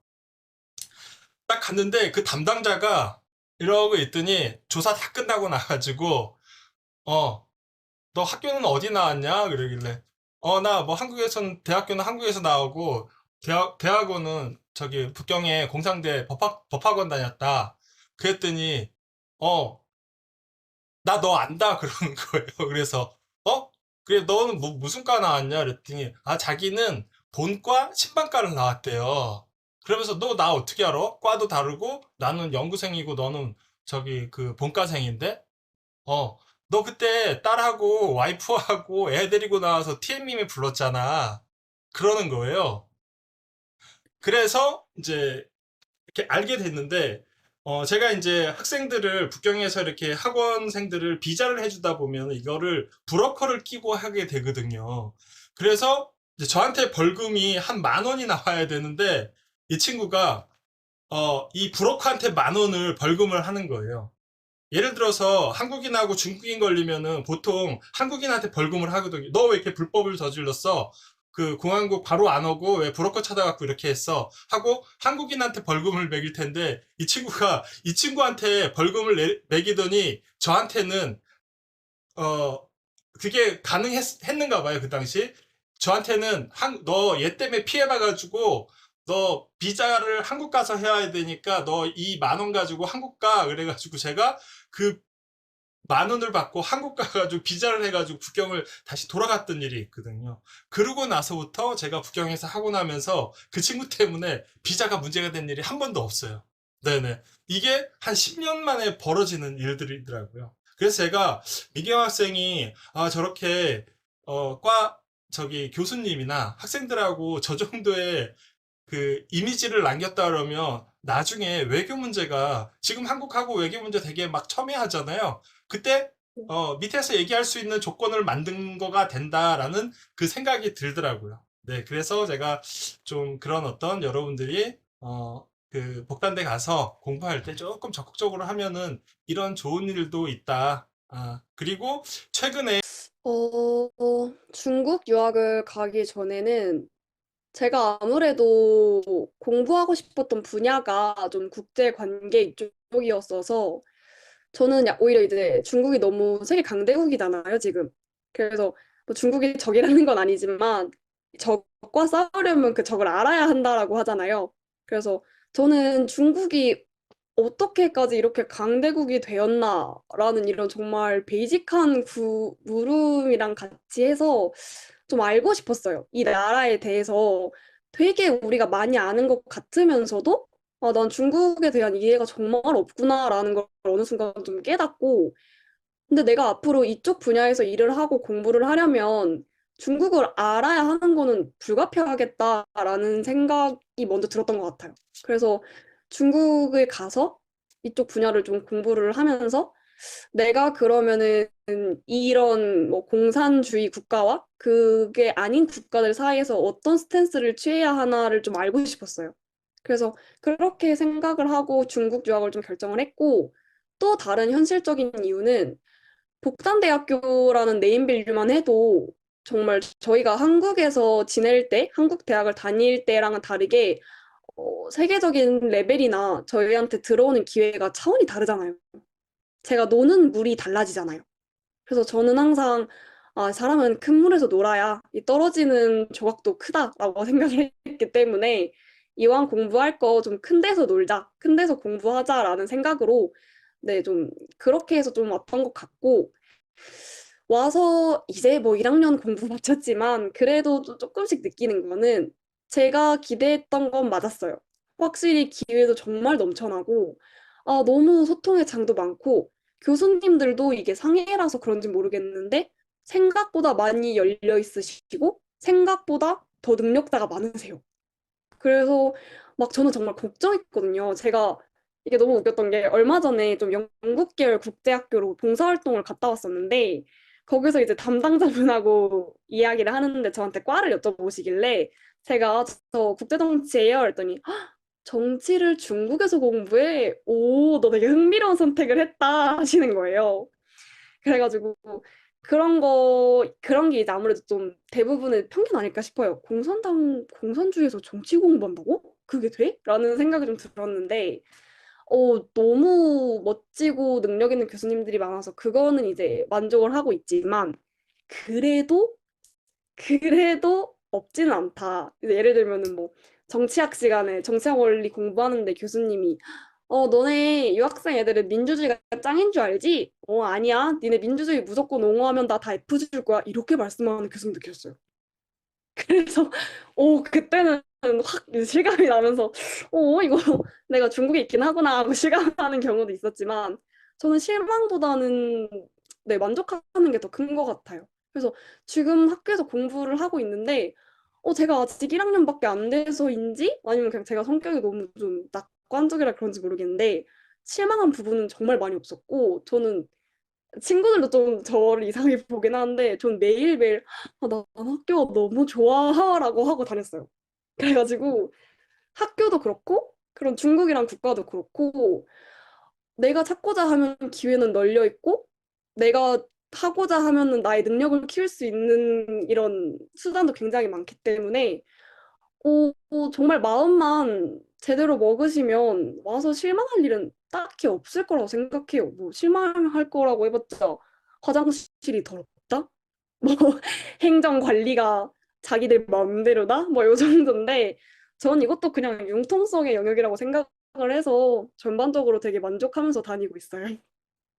딱 갔는데 그 담당자가 이러고 있더니 조사 다 끝나고 나가지고 너 학교는 어디 나왔냐? 그러길래 나 뭐 대학교는 한국에서 나오고 대학원은 저기 북경의 공상대 법학원 다녔다. 그랬더니 나 너 안다 그러는 거예요. 그래서 그래 너는 무슨 과 나왔냐? 그랬더니 자기는 본과 신방과를 나왔대요. 그러면서 너 나 어떻게 알아? 과도 다르고 나는 연구생이고 너는 저기 그 본과생인데 너 그때 딸하고 와이프하고 애 데리고 나와서 TM님이 불렀잖아. 그러는 거예요. 그래서 이제 이렇게 알게 됐는데, 제가 이제 학생들을, 북경에서 이렇게 학원생들을 비자를 해주다 보면 이거를 브로커를 끼고 하게 되거든요. 그래서 이제 저한테 벌금이 한 10,000원이 나와야 되는데, 이 친구가, 이 브로커한테 10,000원을 벌금을 하는 거예요. 예를 들어서 한국인하고 중국인 걸리면은 보통 한국인한테 벌금을 하거든요. 너 왜 이렇게 불법을 저질렀어? 그 공항국 바로 안 오고 왜 브로커 찾아갖고 이렇게 했어? 하고 한국인한테 벌금을 매길 텐데 이 친구가 이 친구한테 벌금을 매기더니 저한테는 그게 가능했는가 봐요. 그 당시 저한테는 너 얘 때문에 피해봐가지고 너 비자를 한국 가서 해야 되니까 너 이 10,000원 가지고 한국 가 그래가지고 제가 그 10,000원을 받고 한국 가가지고 비자를 해가지고 북경을 다시 돌아갔던 일이 있거든요. 그러고 나서부터 제가 북경에서 하고 나면서 그 친구 때문에 비자가 문제가 된 일이 한 번도 없어요. 네네. 이게 한 10년 만에 벌어지는 일들이더라고요. 그래서 제가 미경 학생이 저렇게 저기 교수님이나 학생들하고 저 정도의 그 이미지를 남겼다 그러면 나중에 외교 문제가 지금 한국하고 외교 문제 되게 막 첨예하잖아요. 그때 밑에서 얘기할 수 있는 조건을 만든 거가 된다라는 그 생각이 들더라고요. 네, 그래서 제가 좀 그런 어떤 여러분들이 그 복단대 가서 공부할 때 조금 적극적으로 하면은 이런 좋은 일도 있다. 그리고 최근에 중국 유학을 가기 전에는 제가 아무래도 공부하고 싶었던 분야가 좀 국제 관계 이쪽이었어서 저는 오히려 이제 중국이 너무 세계 강대국이잖아요, 지금. 그래서 뭐 중국이 적이라는 건 아니지만 적과 싸우려면 그 적을 알아야 한다라고 하잖아요. 그래서 저는 중국이 어떻게까지 이렇게 강대국이 되었나라는 이런 정말 베이직한 물음이랑 같이 해서 좀 알고 싶었어요. 이 나라에 대해서 되게 우리가 많이 아는 것 같으면서도 난 중국에 대한 이해가 정말 없구나라는 걸 어느 순간 좀 깨닫고 근데 내가 앞으로 이쪽 분야에서 일을 하고 공부를 하려면 중국어를 알아야 하는 거는 불가피하겠다라는 생각이 먼저 들었던 것 같아요. 그래서 중국에 가서 이쪽 분야를 좀 공부를 하면서 내가 그러면은 이런 뭐 공산주의 국가와 그게 아닌 국가들 사이에서 어떤 스탠스를 취해야 하나를 좀 알고 싶었어요. 그래서 그렇게 생각을 하고 중국 유학을 좀 결정을 했고, 또 다른 현실적인 이유는 복단대학교라는 네임밸류만 해도 정말 저희가 한국에서 지낼 때, 한국 대학을 다닐 때랑은 다르게 세계적인 레벨이나 저희한테 들어오는 기회가 차원이 다르잖아요. 제가 노는 물이 달라지잖아요. 그래서 저는 항상 사람은 큰 물에서 놀아야 이 떨어지는 조각도 크다라고 생각을 했기 때문에 이왕 공부할 거 좀 큰 데서 놀자, 큰 데서 공부하자라는 생각으로 네, 좀 그렇게 해서 좀 왔던 것 같고 와서 이제 뭐 1학년 공부 마쳤지만 그래도 또 조금씩 느끼는 거는 제가 기대했던 건 맞았어요. 확실히 기회도 정말 넘쳐나고 너무 소통의 장도 많고 교수님들도 이게 상해라서 그런지 모르겠는데 생각보다 많이 열려 있으시고 생각보다 더 능력자가 많으세요. 그래서 막 저는 정말 걱정했거든요. 제가 이게 너무 웃겼던 게 얼마 전에 좀 영국 계열 국제학교로 봉사활동을 갔다 왔었는데 거기서 이제 담당자분하고 이야기를 하는데 저한테 과를 여쭤보시길래 제가 저 국제정치예요 했더니 "헉, 정치를 중국에서 공부해? 오, 너 되게 흥미로운 선택을 했다 하시는 거예요. 그래가지고 그런 게 이제 아무래도 좀 대부분의 편견 아닐까 싶어요. 공산주의에서 정치 공부한다고? 그게 돼? 라는 생각이 좀 들었는데, 너무 멋지고 능력 있는 교수님들이 많아서 그거는 이제 만족을 하고 있지만, 그래도, 그래도 없지는 않다. 이제 예를 들면은 뭐, 정치학 시간에 정치학 원리 공부하는데 교수님이 너네 유학생 애들은 민주주의가 짱인 줄 알지? 아니야. 니네 민주주의 무조건 옹호하면 나 다 F 줄 거야. 이렇게 말씀하는 교수님도 계셨어요. 그래서, 그때는 확 실감이 나면서, 이거 내가 중국에 있긴 하구나 하고 실감하는 경우도 있었지만, 저는 실망보다는, 네, 만족하는 게 더 큰 것 같아요. 그래서 지금 학교에서 공부를 하고 있는데, 제가 아직 1학년밖에 안 돼서인지, 아니면 그냥 제가 성격이 너무 좀 낙관적이라 그런지 모르겠는데, 실망한 부분은 정말 많이 없었고, 저는 친구들도 좀 저를 이상하게 보긴 하는데 전 매일매일 난 학교가 너무 좋아라고 하고 다녔어요. 그래가지고 학교도 그렇고 그런 중국이랑 국가도 그렇고 내가 찾고자 하면 기회는 널려 있고 내가 하고자 하면은 나의 능력을 키울 수 있는 이런 수단도 굉장히 많기 때문에 정말 마음만 제대로 먹으시면 와서 실망할 일은 딱히 없을 거라고 생각해요. 뭐 실망할 거라고 해봤자 화장실이 더럽다? 뭐 행정 관리가 자기들 마음대로다? 뭐 요 정도인데 전 이것도 그냥 융통성의 영역이라고 생각을 해서 전반적으로 되게 만족하면서 다니고 있어요.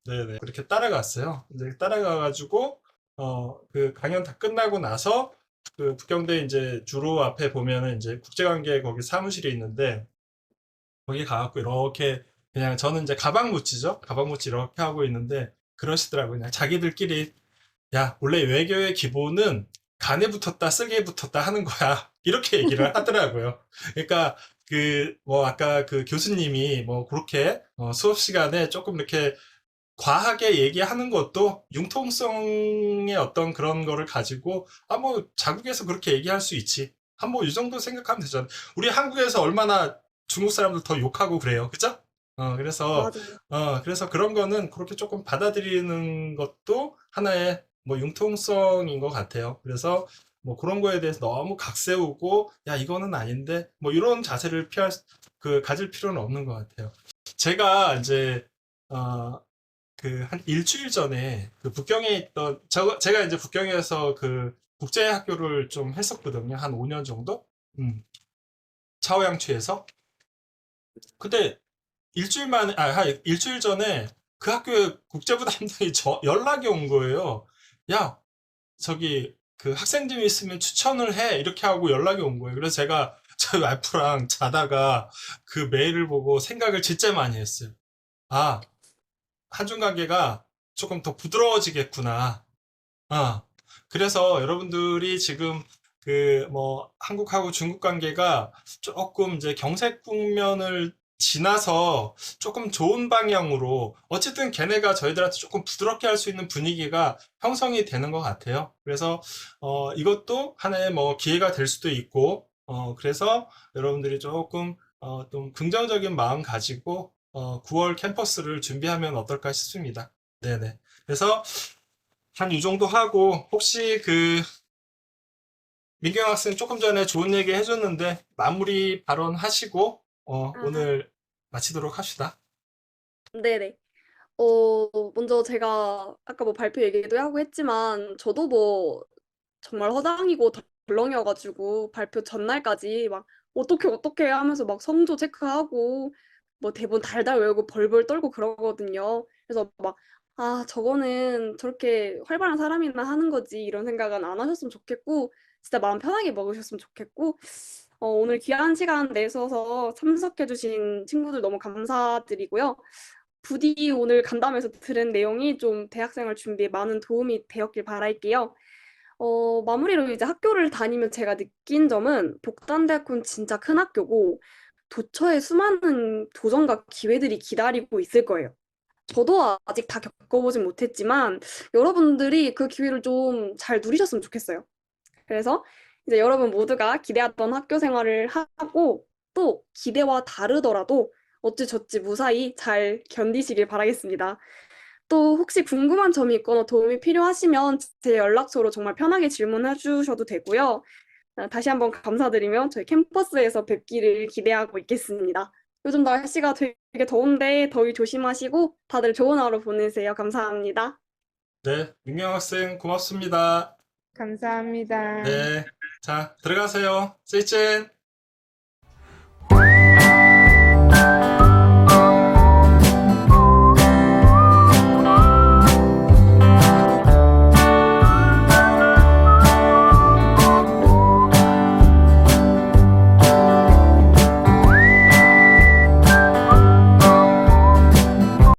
네네. 그렇게 따라갔어요. 이제 따라가가지고, 그 강연 다 끝나고 나서, 그 북경대 이제 주로 앞에 보면은 이제 국제관계 거기 사무실이 있는데, 거기 가갖고 이렇게 그냥 저는 이제 가방 묻히죠? 가방 묻히 이렇게 하고 있는데, 그러시더라고요. 그냥 자기들끼리, 야, 원래 외교의 기본은 간에 붙었다, 쓸개에 붙었다 하는 거야. 이렇게 얘기를 하더라고요. 그러니까, 뭐, 아까 그 교수님이 뭐, 그렇게, 수업 시간에 조금 이렇게 과하게 얘기하는 것도 융통성의 어떤 그런 거를 가지고 뭐 자국에서 그렇게 얘기할 수 있지. 뭐 이 정도 생각하면 되잖아. 우리 한국에서 얼마나 중국 사람들 더 욕하고 그래요. 그죠? 그래서 맞아요. 그래서 그런 거는 그렇게 조금 받아들이는 것도 하나의 뭐 융통성인 것 같아요. 그래서 뭐 그런 거에 대해서 너무 각세우고 야 이거는 아닌데 뭐 이런 자세를 가질 필요는 없는 것 같아요. 제가 이제 어, 한 일주일 전에 그 북경에 있던 제가 이제 북경에서 그 국제 학교를 좀 했었거든요. 한 5년 정도. 차오양취에서. 근데 한 일주일 전에 그 학교에 국제부 담당이 연락이 온 거예요. 야, 저기 그 학생들이 있으면 추천을 해 이렇게 하고 연락이 온 거예요. 그래서 제가 저희 와이프랑 자다가 그 메일을 보고 생각을 진짜 많이 했어요. 아, 한중 관계가 조금 더 부드러워지겠구나. 아, 그래서 여러분들이 지금 그 뭐 한국하고 중국 관계가 조금 이제 경색 국면을 지나서 조금 좋은 방향으로 어쨌든 걔네가 저희들한테 조금 부드럽게 할 수 있는 분위기가 형성이 되는 것 같아요. 그래서 이것도 하나의 뭐 기회가 될 수도 있고 그래서 여러분들이 조금 좀 긍정적인 마음 가지고 9월 캠퍼스를 준비하면 어떨까 싶습니다. 네네. 그래서 한 이 정도 하고 혹시 민경 학생 조금 전에 좋은 얘기 해줬는데 마무리 발언 하시고 오늘 마치도록 합시다. 네네. 먼저 제가 아까 뭐 발표 얘기도 하고 했지만 저도 뭐 정말 허당이고 덜렁이어가지고 발표 전날까지 막 어떻게 하면서 막 성조 체크하고 뭐 대본 달달 외우고 벌벌 떨고 그러거든요. 그래서 막 아, 저거는 저렇게 활발한 사람이나 하는 거지 이런 생각은 안 하셨으면 좋겠고 진짜 마음 편하게 먹으셨으면 좋겠고 오늘 귀한 시간 내셔서 참석해주신 친구들 너무 감사드리고요. 부디 오늘 간담회에서 들은 내용이 좀 대학생활 준비에 많은 도움이 되었길 바랄게요. 마무리로 이제 학교를 다니면 제가 느낀 점은 복단대학교는 진짜 큰 학교고 도처에 수많은 도전과 기회들이 기다리고 있을 거예요. 저도 아직 다 겪어보진 못했지만 여러분들이 그 기회를 좀 잘 누리셨으면 좋겠어요. 그래서 이제 여러분 모두가 기대했던 학교 생활을 하고 또 기대와 다르더라도 어찌저찌 무사히 잘 견디시길 바라겠습니다. 또 혹시 궁금한 점이 있거나 도움이 필요하시면 제 연락처로 정말 편하게 질문해 주셔도 되고요. 다시 한번 감사드리며 저희 캠퍼스에서 뵙기를 기대하고 있겠습니다. 요즘 날씨가 되게 더운데 더위 조심하시고 다들 좋은 하루 보내세요. 감사합니다. 네, 민경 학생 고맙습니다. 감사합니다. 네, 자, 들어가세요. 세이첸.